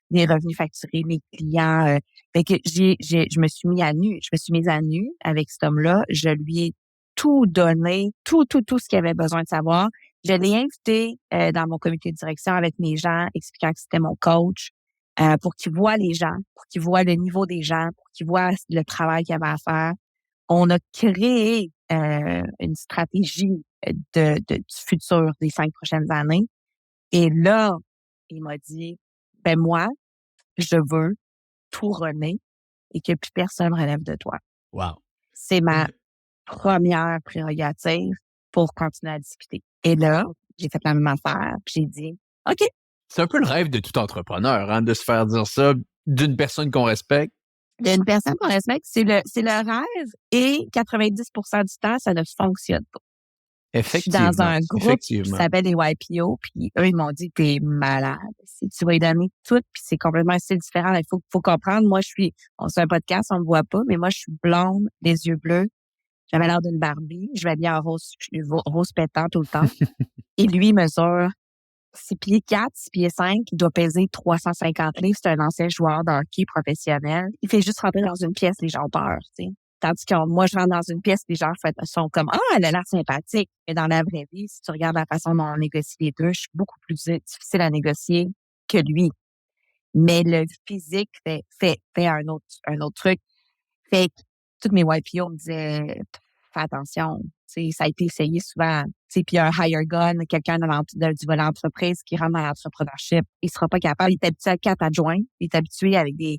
Les revenus facturés, les clients. Fait que je me suis mis à nu. Je me suis mise à nu avec cet homme-là. Je lui ai tout donné, tout ce qu'il avait besoin de savoir. Je l'ai invité dans mon comité de direction avec mes gens, expliquant que c'était mon coach. Pour qu'ils voient les gens, pour qu'ils voient le niveau des gens, pour qu'ils voient le travail qu'il y avait à faire. On a créé une stratégie du futur des 5 prochaines années. Et là, il m'a dit, ben moi, je veux tout runner et que plus personne relève de toi. Wow. C'est ma première prérogative pour continuer à discuter. Et là, j'ai fait la même affaire, puis j'ai dit, OK. C'est un peu le rêve de tout entrepreneur, hein, de se faire dire ça d'une personne qu'on respecte. D'une personne qu'on respecte, c'est le rêve et 90% du temps, ça ne fonctionne pas. Je suis dans un groupe qui s'appelle les YPO, puis eux, ils m'ont dit, t'es malade. Si tu vas y donner tout, puis c'est complètement un style différent. Il faut comprendre, moi, c'est un podcast, on me voit pas, mais moi, je suis blonde, les yeux bleus. J'avais l'air d'une Barbie. Je vais bien en rose pétant tout le temps. Et lui, il mesure 6 pieds 4, 6 pieds 5. Il doit peser 350 livres. C'est un ancien joueur de hockey professionnel. Il fait juste rentrer dans une pièce, les gens ont peur, tu sais. Tandis que moi, je rentre dans une pièce, les gens sont comme, ah, elle a l'air sympathique. Mais dans la vraie vie, si tu regardes la façon dont on négocie les deux, je suis beaucoup plus difficile à négocier que lui. Mais le physique fait un autre truc. Fait que toutes mes YPO me disaient, fais attention. T'sais, ça a été essayé souvent. Puis il y a un hire gun, quelqu'un du volet entreprise qui rentre dans l'entrepreneurship. Il sera pas capable. Il est habitué à 4 adjoints. Il est habitué avec des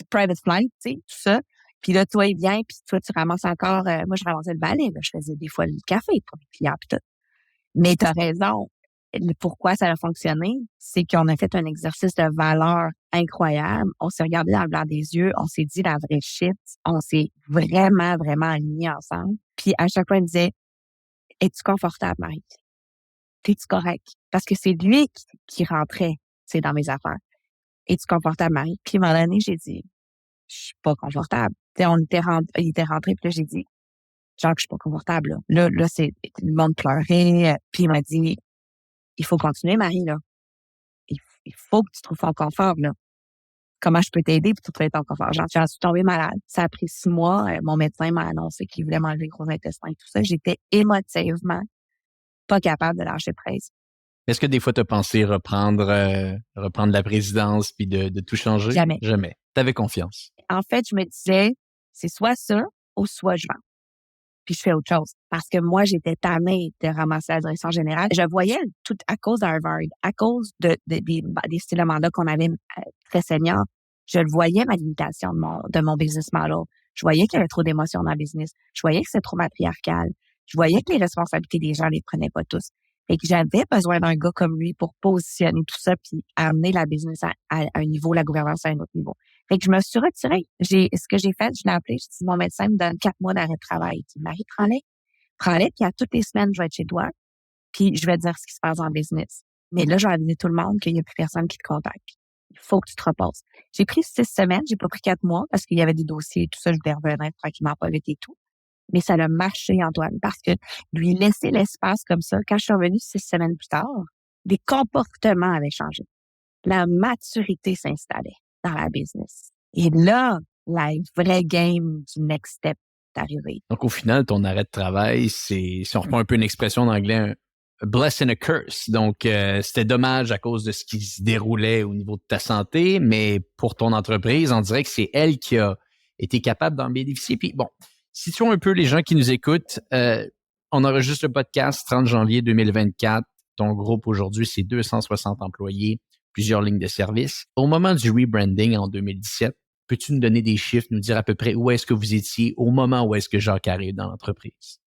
private flights, tout ça. Puis là, toi, il vient, puis toi, tu ramasses encore. Moi, je ramassais le balai. Là, je faisais des fois le café pour les clients, puis tout. Mais t'as raison. Pourquoi ça a fonctionné, c'est qu'on a fait un exercice de valeur incroyable. On s'est regardé dans le blanc des yeux, on s'est dit la vraie shit, on s'est vraiment, vraiment alignés ensemble. Puis à chaque fois, il me disait, es-tu confortable, Marie? Es-tu correct? Parce que c'est lui qui rentrait, dans mes affaires. Es-tu confortable, Marie? Puis à un moment donné, j'ai dit, je suis pas confortable. Il était rentré, puis là, j'ai dit, genre que je suis pas confortable, là. Là, c'est, le monde pleurait, puis il m'a dit, il faut continuer, Marie, là. Il faut que tu trouves ton confort, là. Comment je peux t'aider pour trouver ton confort? J'en suis tombée malade. Ça a pris 6 mois. Mon médecin m'a annoncé qu'il voulait m'enlever le gros intestin et tout ça. J'étais émotivement pas capable de lâcher prise. Est-ce que des fois, tu as pensé reprendre la présidence puis de tout changer? Jamais. Jamais. T'avais confiance. En fait, je me disais, c'est soit ça ou soit je vends. Puis je fais autre chose. Parce que moi, j'étais tannée de ramasser la direction générale. Je voyais tout à cause d'Harvard, à cause des styles de mandat qu'on avait très seniors. Je le voyais, ma limitation de mon business model. Je voyais qu'il y avait trop d'émotions dans le business. Je voyais que c'était trop matriarcal. Je voyais que les responsabilités des gens les prenaient pas tous. Et que j'avais besoin d'un gars comme lui pour positionner tout ça puis amener la business à un niveau, la gouvernance à un autre niveau. Fait que je me suis retirée. Ce que j'ai fait, je l'ai appelé, je dis, mon médecin me donne 4 mois d'arrêt de travail. Il dit, Marie, prends-les, puis à toutes les semaines, je vais être chez toi, puis je vais te dire ce qui se passe dans le business. Mais là, j'ai avisé tout le monde qu'il n'y a plus personne qui te contacte. Il faut que tu te reposes. J'ai pris 6 semaines, j'ai pas pris 4 mois parce qu'il y avait des dossiers et tout ça, je devais revenir tranquillement pas vite et tout. Mais ça a marché, Antoine, parce que lui laisser l'espace comme ça, quand je suis revenue 6 semaines plus tard, les comportements avaient changé. La maturité s'installait dans la business. Et là, la vraie game du next step est arrivée. Donc, au final, ton arrêt de travail, si on reprend un peu une expression en anglais, a bless and a curse. Donc, c'était dommage à cause de ce qui se déroulait au niveau de ta santé, mais pour ton entreprise, on dirait que c'est elle qui a été capable d'en bénéficier. Puis bon, situons un peu les gens qui nous écoutent. On enregistre le podcast 30 janvier 2024. Ton groupe aujourd'hui, c'est 260 employés, plusieurs lignes de service. Au moment du rebranding en 2017, peux-tu nous donner des chiffres, nous dire à peu près où est-ce que vous étiez au moment où est-ce que Jacques arrive dans l'entreprise?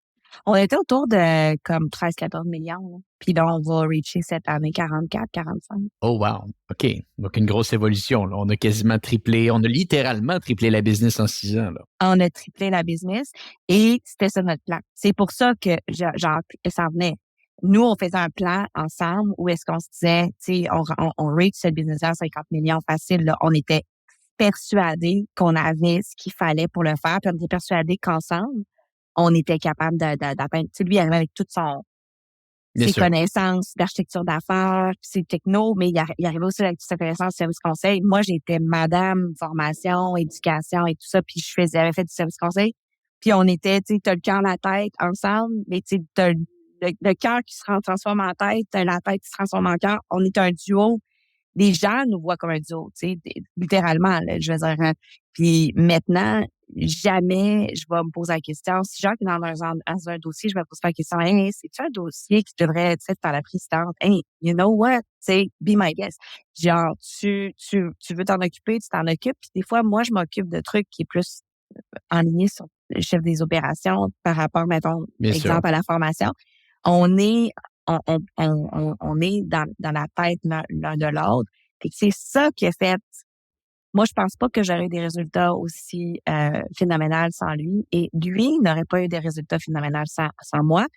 On était autour de comme 13-14 millions. Là. Puis là, on va reacher cette année 44-45. Oh wow, OK. Donc, une grosse évolution. Là. On a quasiment triplé, on a littéralement triplé la business en 6 ans. Là. On a triplé la business et c'était ça notre plan. C'est pour ça que Jacques s'en venait. Nous, on faisait un plan ensemble où est-ce qu'on se disait, tu sais, on reach cette business-là à 50 millions facile. Là. On était persuadés qu'on avait ce qu'il fallait pour le faire. Puis on était persuadés qu'ensemble, on était capable d'atteindre. Tu sais, lui, il arrivait avec toutes ses connaissances d'architecture d'affaires, puis ses technos, mais il arrivait aussi avec toutes ses connaissances de service conseil. Moi, j'étais madame formation, éducation et tout ça, puis j'avais fait du service conseil. Puis on était, tu sais, t'as le cœur, la tête ensemble, mais tu sais, t'as le cœur qui se transforme en tête, t'as la tête qui se transforme en cœur. On est un duo. Les gens nous voient comme un duo, tu sais, littéralement, là, je veux dire. Puis maintenant, jamais je vais me poser la question. Si Jacques est dans un dossier, je me pose pas la question. Hey, c'est-tu un dossier qui devrait être fait par la présidente? Hey, you know what? Say, be my guest. Genre, tu veux t'en occuper, tu t'en occupes. Puis des fois, moi, je m'occupe de trucs qui est plus en ligne sur le chef des opérations par rapport, mettons, Bien sûr. exemple à la formation. On est dans la tête l'un de l'autre. Puis c'est ça qui a fait. Moi, je pense pas que j'aurais eu des résultats aussi phénoménaux sans lui. Et lui n'aurait pas eu des résultats phénoménaux sans moi.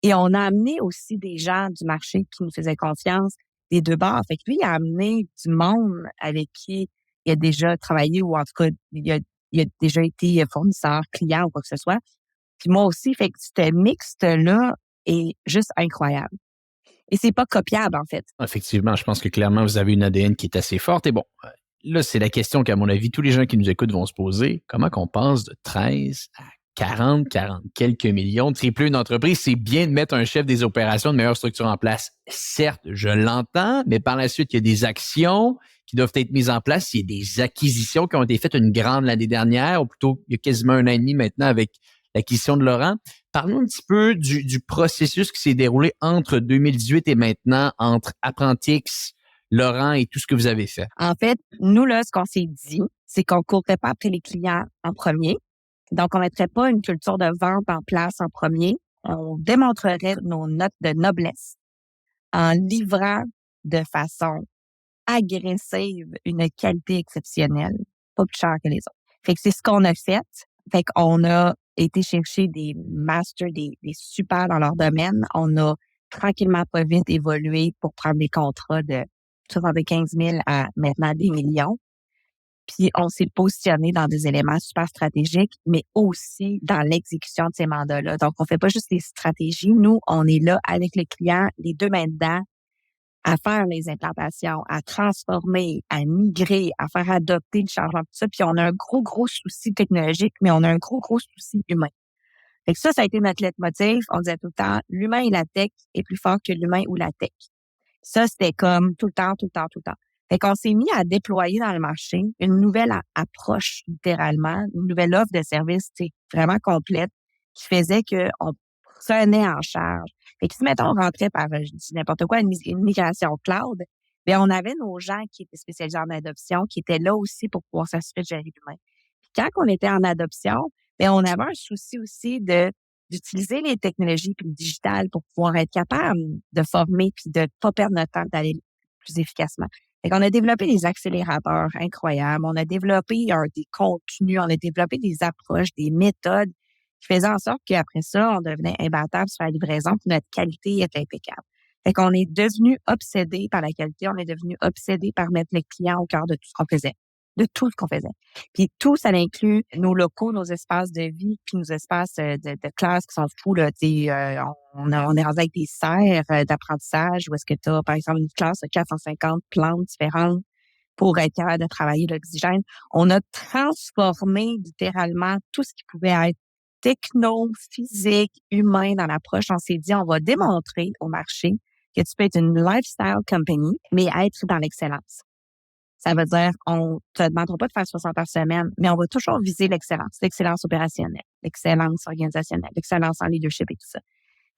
Et on a amené aussi des gens du marché qui nous faisaient confiance des deux bords. Fait que lui, il a amené du monde avec qui il a déjà travaillé ou en tout cas, il a déjà été fournisseur, client ou quoi que ce soit. Puis moi aussi, fait que ce mixte-là est juste incroyable. Et c'est pas copiable, en fait. Effectivement, je pense que clairement, vous avez une ADN qui est assez forte. Et bon, là, c'est la question qu'à mon avis, tous les gens qui nous écoutent vont se poser. Comment qu'on passe de 13 à 40 quelques millions de tripler une entreprise? C'est bien de mettre un chef des opérations, de meilleure structure en place. Certes, je l'entends, mais par la suite, il y a des actions qui doivent être mises en place. Il y a des acquisitions qui ont été faites, une grande l'année dernière, ou plutôt il y a quasiment 1 an et demi maintenant avec l'acquisition de Laurent. Parlons un petit peu du processus qui s'est déroulé entre 2018 et maintenant, entre Apprentix, Laurent et tout ce que vous avez fait. En fait, nous, là, ce qu'on s'est dit, c'est qu'on ne courrait pas après les clients en premier. Donc, on ne mettrait pas une culture de vente en place en premier. On démontrerait nos notes de noblesse en livrant de façon agressive une qualité exceptionnelle, pas plus chère que les autres. Fait que c'est ce qu'on a fait. Fait qu'on a été chercher des masters, des super dans leur domaine. On a tranquillement pas vite évolué pour prendre des contrats de 75 000 à maintenant des millions. Puis on s'est positionné dans des éléments super stratégiques, mais aussi dans l'exécution de ces mandats-là. Donc, on fait pas juste des stratégies. Nous, on est là avec le client, les deux mains dedans, à faire les implantations, à transformer, à migrer, à faire adopter le changement, tout ça. Puis on a un gros souci technologique, mais on a un gros souci humain. Fait que ça a été notre leitmotiv. On disait tout le temps, l'humain et la tech est plus fort que l'humain ou la tech. Ça, c'était comme tout le temps. Fait qu'on s'est mis à déployer dans le marché une nouvelle approche, littéralement, une nouvelle offre de service, vraiment complète, qui faisait qu'on prenait en charge. Fait que si, mettons, on rentrait par, je dis n'importe quoi, une migration cloud, bien, on avait nos gens qui étaient spécialisés en adoption, qui étaient là aussi pour pouvoir s'assurer de gérer l'humain. Puis quand on était en adoption, bien, on avait un souci aussi d'utiliser les technologies puis le digital pour pouvoir être capable de former puis de pas perdre notre temps d'aller plus efficacement. Fait qu'on a développé des accélérateurs incroyables, on a développé des contenus, on a développé des approches, des méthodes qui faisaient en sorte qu'après ça, on devenait imbattable sur la livraison puis notre qualité était impeccable. Fait qu'on est devenu obsédé par la qualité, on est devenu obsédé par mettre le client au cœur de tout ce qu'on faisait. De tout ce qu'on faisait. Puis tout, ça inclut nos locaux, nos espaces de vie, puis nos espaces de classe qui sont fous. Là, on est rendu avec des serres d'apprentissage où est-ce que tu as, par exemple, une classe de 450 plantes différentes pour être capable de travailler l'oxygène. On a transformé littéralement tout ce qui pouvait être techno, physique, humain dans l'approche. On s'est dit, on va démontrer au marché que tu peux être une lifestyle company, mais être dans l'excellence. Ça veut dire, on te demandera pas de faire 60 heures semaine, mais on va toujours viser l'excellence opérationnelle, l'excellence organisationnelle, l'excellence en leadership et tout ça.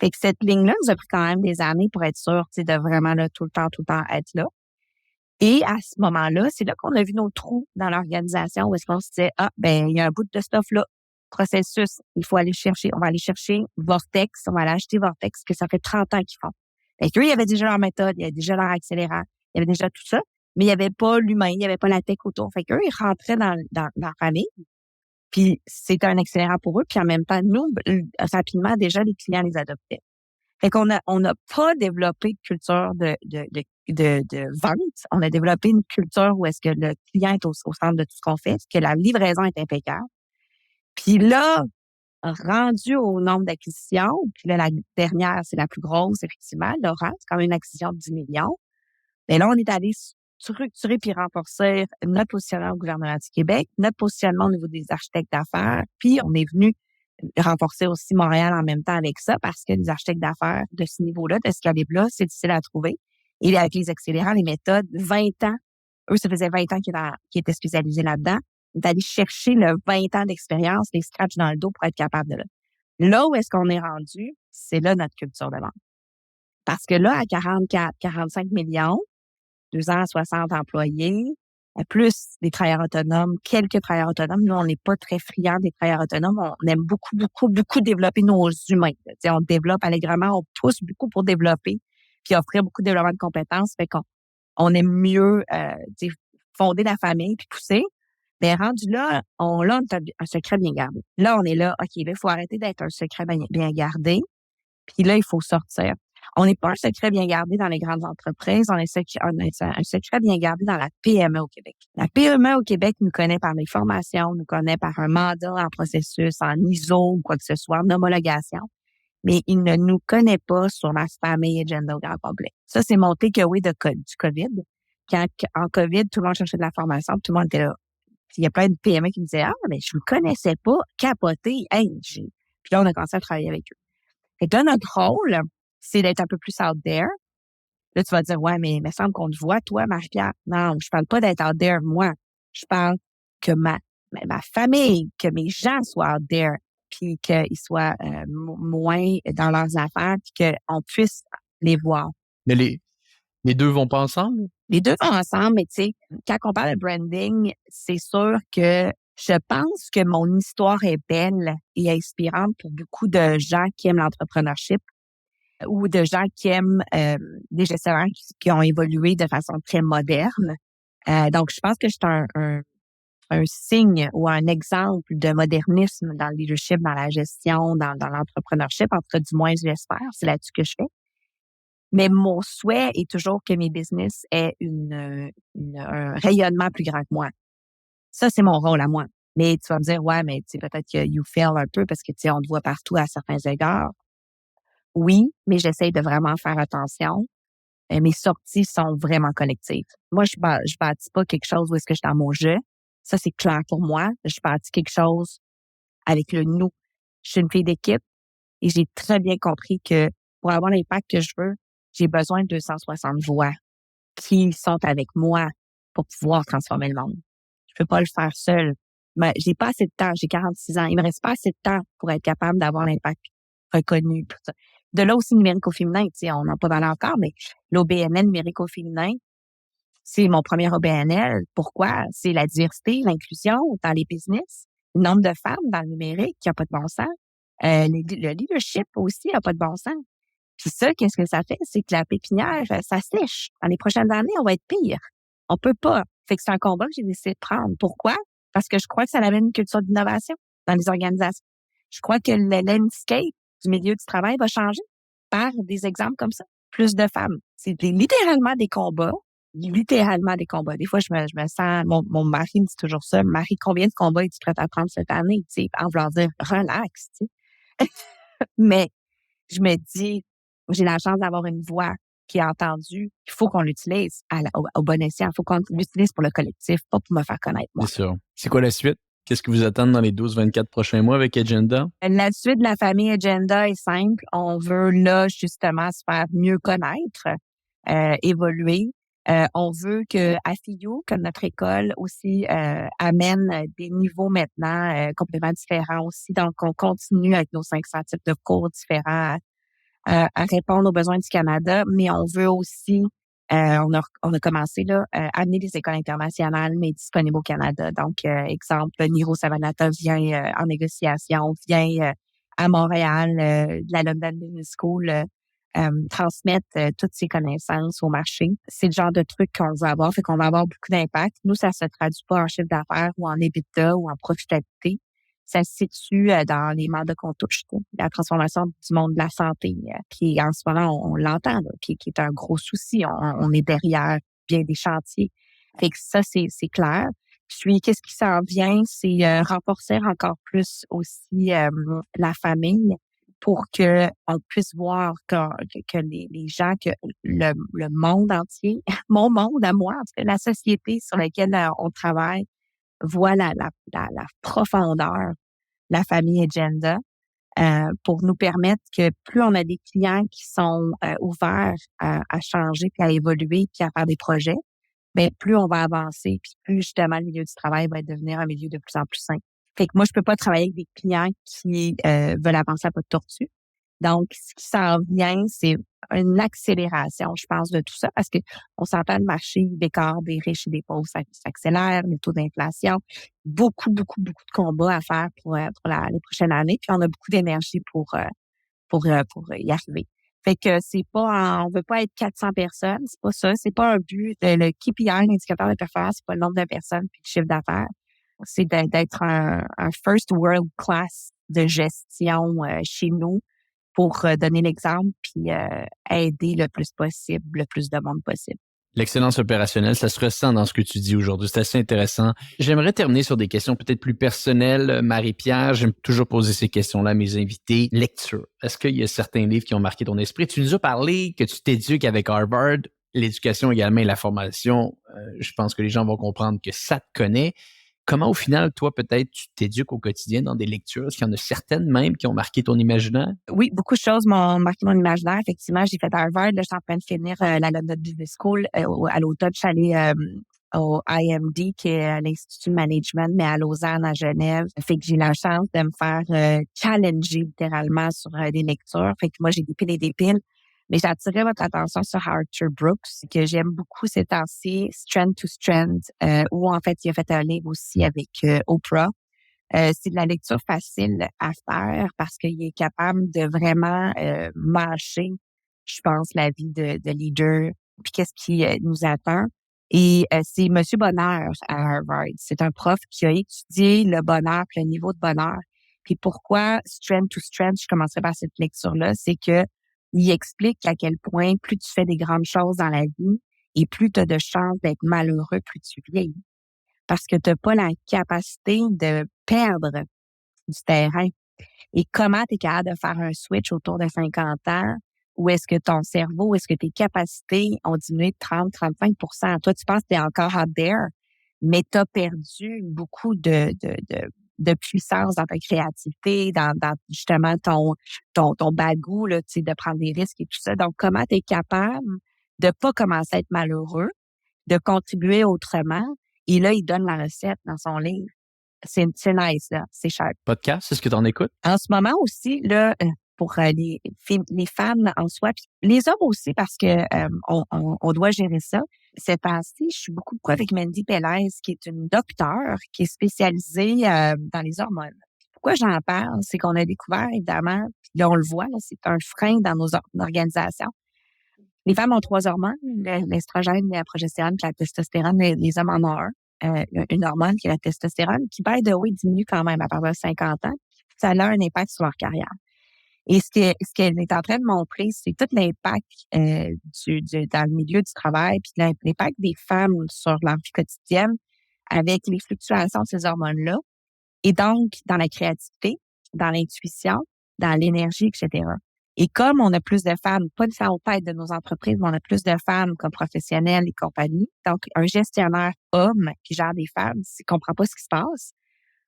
Fait que cette ligne-là nous a pris quand même des années pour être sûr, de vraiment là, tout le temps être là. Et à ce moment-là, c'est là qu'on a vu nos trous dans l'organisation où est-ce qu'on se disait, il y a un bout de stuff là, processus, il faut aller chercher, on va aller chercher Vortex, on va aller acheter Vortex, que ça fait 30 ans qu'ils font. Fait qu'eux, il y avait déjà leur méthode, il y avait déjà leur accélérant, il y avait déjà tout ça. Mais il n'y avait pas l'humain, il n'y avait pas la tech autour. Fait qu'eux, ils rentraient dans la famille. Puis c'était un accélérant pour eux. Puis en même temps, nous, rapidement, déjà, les clients les adoptaient. Fait qu'on n'a pas développé de culture de vente. On a développé une culture où est-ce que le client est au centre de tout ce qu'on fait, que la livraison est impeccable. Puis là, rendu au nombre d'acquisitions, puis là, la dernière, c'est la plus grosse, effectivement, Laurent, c'est quand même une acquisition de 10 millions. Mais là, on est allé structurer puis renforcer notre positionnement au gouvernement du Québec, notre positionnement au niveau des architectes d'affaires, puis on est venu renforcer aussi Montréal en même temps avec ça parce que les architectes d'affaires de ce niveau-là, de ce calibre-là, c'est difficile à trouver. Et avec les accélérants, les méthodes, 20 ans, eux, ça faisait 20 ans qu'ils étaient spécialisés là-dedans. d'aller chercher le 20 ans d'expérience, les scratchs dans le dos pour être capable de là. Là où est-ce qu'on est rendu, c'est là notre culture de vente. Parce que là, à 44, 45 millions, 260 employés, plus des travailleurs autonomes, quelques travailleurs autonomes. Nous, on n'est pas très friands des travailleurs autonomes. On aime beaucoup, beaucoup, beaucoup développer nos humains. T'sais, on développe allègrement, on pousse beaucoup pour développer, puis offrir beaucoup de développement de compétences. Fait qu'on aime mieux fonder la famille puis pousser. Mais rendu là, on a un secret bien gardé. Là, on est là, OK, là, il faut arrêter d'être un secret bien gardé. Puis là, il faut sortir. On n'est pas un secret bien gardé dans les grandes entreprises, on est un secret bien gardé dans la PME au Québec. La PME au Québec nous connaît par les formations, nous connaît par un mandat en processus, en ISO ou quoi que ce soit, en homologation, mais il ne nous connaît pas sur la famille agenda au grand complet. Ça, c'est mon takeaway du COVID. Quand en COVID, tout le monde cherchait de la formation, tout le monde était là. Puis il y a plein de PME qui me disaient, mais je ne le connaissais pas, capoté, Puis là, on a commencé à travailler avec eux. Et là, notre rôle, c'est d'être un peu plus out there. Là, tu vas dire, ouais, mais il me semble qu'on te voit, toi, Marie-Pierre. Non, je parle pas d'être out there, moi. Je parle que ma famille, que mes gens soient out there, puis qu'ils soient moins dans leurs affaires, puis qu'on puisse les voir. Mais les deux vont pas ensemble? Les deux vont ensemble, mais tu sais, quand on parle de branding, c'est sûr que je pense que mon histoire est belle et inspirante pour beaucoup de gens qui aiment l'entrepreneurship ou de gens qui aiment des gestionnaires qui ont évolué de façon très moderne. Donc, je pense que c'est un signe ou un exemple de modernisme dans le leadership, dans la gestion, dans l'entrepreneurship. En tout cas, du moins, je l'espère. C'est là-dessus que je fais. Mais mon souhait est toujours que mes business aient un rayonnement plus grand que moi. Ça, c'est mon rôle à moi. Mais tu vas me dire, ouais, mais tu sais, peut-être que you fail un peu parce que, tu sais, on te voit partout à certains égards. Oui, mais j'essaie de vraiment faire attention. Mes sorties sont vraiment collectives. Moi, je bâtis pas quelque chose où est-ce que je suis dans mon jeu. Ça, c'est clair pour moi. Je bâtis quelque chose avec le nous. Je suis une fille d'équipe et j'ai très bien compris que pour avoir l'impact que je veux, j'ai besoin de 260 voix qui sont avec moi pour pouvoir transformer le monde. Je peux pas le faire seul. Mais j'ai pas assez de temps. J'ai 46 ans. Il me reste pas assez de temps pour être capable d'avoir l'impact reconnu. Tout ça. De là aussi, numérique au féminin, tu sais, on n'en a pas parlé encore, mais l'OBNL numérique au féminin, c'est mon premier OBNL. Pourquoi? C'est la diversité, l'inclusion dans les business, le nombre de femmes dans le numérique qui a pas de bon sens. Le leadership aussi a pas de bon sens. Puis ça, qu'est-ce que ça fait? C'est que la pépinière, ça sèche. Dans les prochaines années, on va être pire. On peut pas. Fait que c'est un combat que j'ai décidé de prendre. Pourquoi? Parce que je crois que ça amène une culture d'innovation dans les organisations. Je crois que le landscape du milieu du travail va changer par des exemples comme ça. Plus de femmes. C'est littéralement des combats. Littéralement des combats. Des fois, je me sens, mon mari me dit toujours ça. Marie, combien de combats es-tu prête à prendre cette année? Tu sais, en voulant dire, relax, tu sais. Mais je me dis, j'ai la chance d'avoir une voix qui est entendue. Il faut qu'on l'utilise au bon escient. Il faut qu'on l'utilise pour le collectif, pas pour me faire connaître, moi. C'est sûr. C'est quoi la suite? Qu'est-ce qui vous attend dans les 12-24 prochains mois avec Agenda? La suite de la famille Agenda est simple. On veut là, justement, se faire mieux connaître, évoluer. On veut que AFIU, comme notre école aussi, amène des niveaux maintenant complètement différents aussi. Donc, on continue avec nos 500 types de cours différents à répondre aux besoins du Canada, mais on veut aussi, on a commencé là, amener des écoles internationales, mais disponibles au Canada. Donc, exemple, Niro Savanata vient en négociation, vient à Montréal, de la London Business School, transmettre toutes ses connaissances au marché. C'est le genre de truc qu'on veut avoir, fait qu'on va avoir beaucoup d'impact. Nous, ça se traduit pas en chiffre d'affaires ou en EBITDA ou en profitabilité. Ça se situe dans les mandats qu'on touche, la transformation du monde de la santé, qui en ce moment, on l'entend, là, qui est un gros souci. On est derrière bien des chantiers. Fait que ça, c'est clair. Puis, qu'est-ce qui s'en vient? C'est renforcer encore plus aussi la famille pour que on puisse voir que les gens, que le monde entier, mon monde à moi, parce que la société sur laquelle on travaille, voit la profondeur de la famille Agenda pour nous permettre que plus on a des clients qui sont ouverts à changer puis à évoluer puis à faire des projets, ben plus on va avancer, puis plus justement le milieu du travail va devenir un milieu de plus en plus sain. Fait que moi, je peux pas travailler avec des clients qui veulent avancer à pas de tortue. Donc, ce qui s'en vient, c'est une accélération, je pense, de tout ça, parce que on s'entend le marché d'écart des riches et des pauvres s'accélère, les taux d'inflation, beaucoup de combats à faire pour les prochaines années, puis on a beaucoup d'énergie pour y arriver. Fait que c'est pas on veut pas être 400 personnes, c'est pas ça, c'est pas un but. Le KPI, l'indicateur de performance, c'est pas le nombre de personnes puis le chiffre d'affaires. C'est d'être un first world class de gestion chez nous pour donner l'exemple puis aider le plus possible, le plus de monde possible. L'excellence opérationnelle, ça se ressent dans ce que tu dis aujourd'hui. C'est assez intéressant. J'aimerais terminer sur des questions peut-être plus personnelles. Marie-Pierre, j'aime toujours poser ces questions-là à mes invités. Lecture. Est-ce qu'il y a certains livres qui ont marqué ton esprit? Tu nous as parlé que tu t'éduques avec Harvard, l'éducation également et la formation. Je pense que les gens vont comprendre que ça te connaît. Comment, au final, toi, peut-être, tu t'éduques au quotidien dans des lectures? Est-ce qu'il y en a certaines même qui ont marqué ton imaginaire? Oui, beaucoup de choses m'ont marqué mon imaginaire. Effectivement, j'ai fait Harvard. Là, je suis en train de finir la London Business School. À l'automne, je suis allée au IMD, qui est l'Institut de Management, mais à Lausanne, à Genève. Fait que j'ai la chance de me faire challenger littéralement sur des lectures. Fait que moi, j'ai des piles et des piles. Mais j'ai attiré votre attention sur Arthur Brooks, que j'aime beaucoup ces temps-ci, Strength to Strength, où en fait, il a fait un livre aussi avec Oprah. C'est de la lecture facile à faire parce qu'il est capable de vraiment mâcher, je pense, la vie de leader, puis qu'est-ce qui nous attend. Et c'est Monsieur Bonheur à Harvard. C'est un prof qui a étudié le bonheur, puis le niveau de bonheur. Puis pourquoi Strength to Strength, je commencerai par cette lecture-là, c'est que il explique à quel point plus tu fais des grandes choses dans la vie et plus tu as de chances d'être malheureux, plus tu vieillis. Parce que tu n'as pas la capacité de perdre du terrain. Et comment tu es capable de faire un switch autour de 50 ans? Où est-ce que ton cerveau, est-ce que tes capacités ont diminué de 30-35%? Toi, tu penses que tu es encore out there, mais tu as perdu beaucoup de puissance dans ta créativité, dans justement ton bagou, là, tu sais, de prendre des risques et tout ça. Donc, comment tu es capable de pas commencer à être malheureux, de contribuer autrement? Et là, il donne la recette dans son livre. C'est nice, là. C'est cher. Podcast, est-ce que tu en écoutes? En ce moment aussi, là, pour les femmes en soi, puis les hommes aussi, parce que on doit gérer ça. Cette temps-ci, je suis beaucoup avec Mandy Pellez, qui est une docteure qui est spécialisée dans les hormones. Pourquoi j'en parle? C'est qu'on a découvert, évidemment, puis là, on le voit, là, c'est un frein dans nos organisations. Les femmes ont 3 hormones, l'estrogène, la progestérone, puis la testostérone. Les hommes en ont une hormone qui est la testostérone, qui, by the way, diminue quand même à partir de 50 ans. Ça a un impact sur leur carrière. Et ce qu'elle est en train de montrer, c'est tout l'impact dans le milieu du travail, puis l'impact des femmes sur leur vie quotidienne avec les fluctuations de ces hormones-là. Et donc, dans la créativité, dans l'intuition, dans l'énergie, etc. Et comme on a plus de femmes, pas nécessairement au tête de nos entreprises, mais on a plus de femmes comme professionnelles et compagnie. Donc, un gestionnaire homme qui gère des femmes, s'il comprend pas ce qui se passe,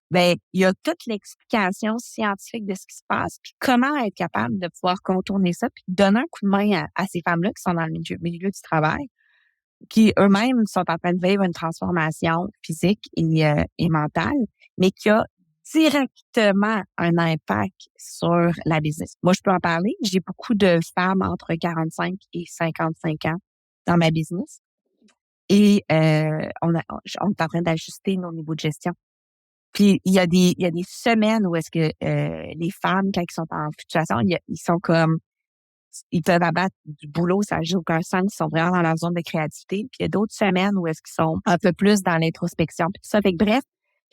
ben, il y a toute l'explication scientifique de ce qui se passe, puis comment être capable de pouvoir contourner ça, puis donner un coup de main à ces femmes-là qui sont dans le milieu du travail, qui eux-mêmes sont en train de vivre une transformation physique et mentale, mais qui a directement un impact sur la business. Moi, je peux en parler. J'ai beaucoup de femmes entre 45 et 55 ans dans ma business. Et on est en train d'ajuster nos niveaux de gestion. Puis il y a des semaines où est-ce que les femmes, quand ils sont en fluctuation, ils sont comme ils peuvent abattre du boulot, ça n'a aucun sens, ils sont vraiment dans leur zone de créativité. Puis il y a d'autres semaines où est-ce qu'ils sont un peu plus dans l'introspection. Puis tout ça. Fait que bref,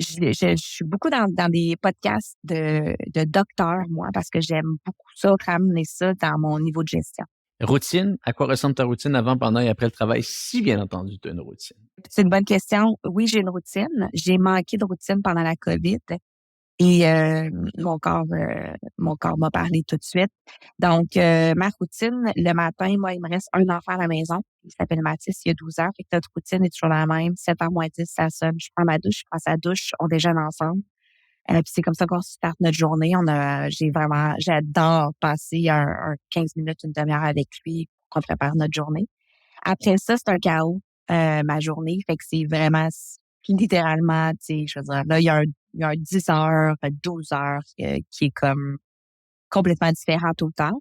je suis beaucoup dans des podcasts de docteurs, moi, parce que j'aime beaucoup ça, ramener ça dans mon niveau de gestion. Routine, à quoi ressemble ta routine avant, pendant et après le travail, si bien entendu tu as une routine? C'est une bonne question. Oui, j'ai une routine. J'ai manqué de routine pendant la COVID. Et mon corps m'a parlé tout de suite. Donc, ma routine, le matin, moi, il me reste un enfant à la maison. Il s'appelle Mathis, il y a 12 heures. Fait que notre routine est toujours la même. 7h moins 10, ça sonne. Je prends ma douche, je prends sa douche, on déjeune ensemble. Puis c'est comme ça qu'on starte notre journée. J'adore passer un 15 minutes, une demi-heure avec lui pour qu'on prépare notre journée. Après ça, c'est un chaos. ma journée. Fait que c'est vraiment littéralement, tu sais, je veux dire, là, il y a un 10 heures, 12 heures qui est comme complètement différent tout le temps.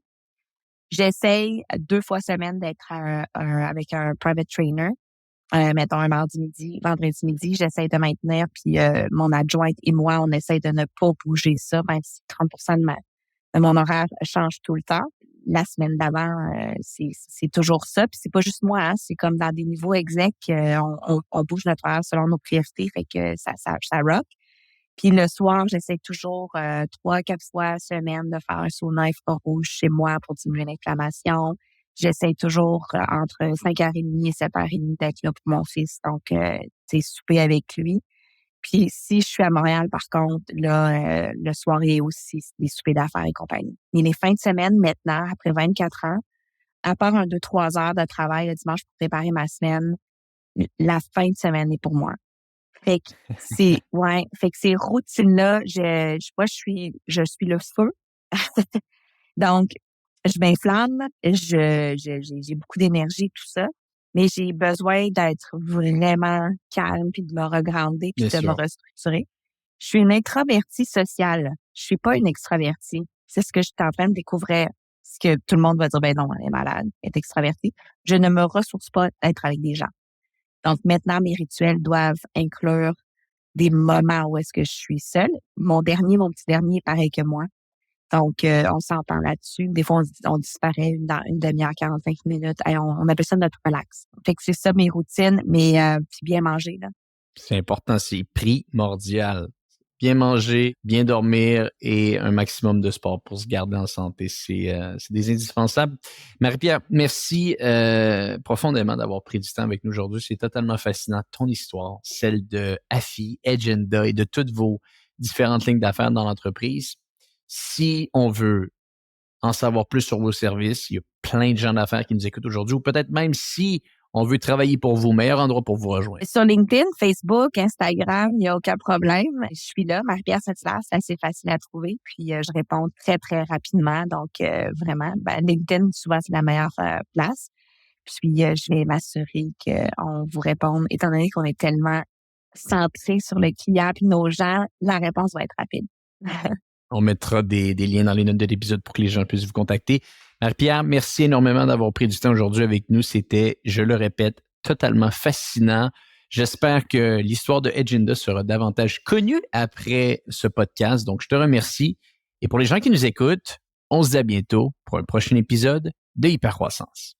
J'essaye 2 fois semaine d'être avec un private trainer. Mettons un mardi midi, vendredi midi, j'essaie de maintenir, puis mon adjointe et moi, on essaie de ne pas bouger ça, même si 30% de mon horaire change tout le temps. La semaine d'avant, c'est toujours ça, puis c'est pas juste moi, hein, c'est comme dans des niveaux execs, on bouge notre horaire selon nos priorités, fait que ça rock. Puis le soir, j'essaie toujours 3-4 fois semaine de faire un sauna infrarouge chez moi pour diminuer l'inflammation. J'essaie toujours entre 5h30 et 7h30 d'être là pour mon fils. Donc, tu sais, souper avec lui. Puis si je suis à Montréal, par contre, là, le soir, il y a aussi des soupers d'affaires et compagnie. Mais les fins de semaine, maintenant, après 24 ans, à part 2-3 heures de travail le dimanche pour préparer ma semaine, la fin de semaine est pour moi. Fait que fait que ces routines-là, moi, je suis le feu. Donc, je m'inflamme, j'ai beaucoup d'énergie, tout ça, mais j'ai besoin d'être vraiment calme puis de me regrander puis Bien de me sûr. restructurer. Je suis une introvertie sociale. Je suis pas une extravertie. C'est ce que je suis en train de découvrir. Ce que tout le monde va dire, ben non, elle est malade, elle est extravertie. Je ne me ressource pas d'être avec des gens. Donc, maintenant, mes rituels doivent inclure des moments où est-ce que je suis seule. Mon petit dernier est pareil que moi. Donc, on s'entend là-dessus. Des fois, on disparaît dans une demi-heure, 45 minutes. Et on appelle ça notre relax. Fait que c'est ça mes routines, mais puis bien manger, là. C'est important, c'est primordial. Bien manger, bien dormir et un maximum de sport pour se garder en santé. C'est des indispensables. Marie-Pierre, merci profondément d'avoir pris du temps avec nous aujourd'hui. C'est totalement fascinant, ton histoire, celle de AFI, Agenda et de toutes vos différentes lignes d'affaires dans l'entreprise. Si on veut en savoir plus sur vos services, il y a plein de gens d'affaires qui nous écoutent aujourd'hui, ou peut-être même si on veut travailler pour vous, meilleur endroit pour vous rejoindre. Sur LinkedIn, Facebook, Instagram, il n'y a aucun problème. Je suis là, Marie-Pierre Saint-Hilaire, c'est assez facile à trouver. Puis, je réponds très, très rapidement. Donc, vraiment, LinkedIn, souvent, c'est la meilleure place. Puis, je vais m'assurer qu'on vous réponde, étant donné qu'on est tellement centré sur le client puis nos gens, la réponse va être rapide. On mettra des liens dans les notes de l'épisode pour que les gens puissent vous contacter. Marie-Pierre, merci énormément d'avoir pris du temps aujourd'hui avec nous. C'était, je le répète, totalement fascinant. J'espère que l'histoire de Agenda sera davantage connue après ce podcast. Donc, je te remercie. Et pour les gens qui nous écoutent, on se dit à bientôt pour un prochain épisode de Hypercroissance.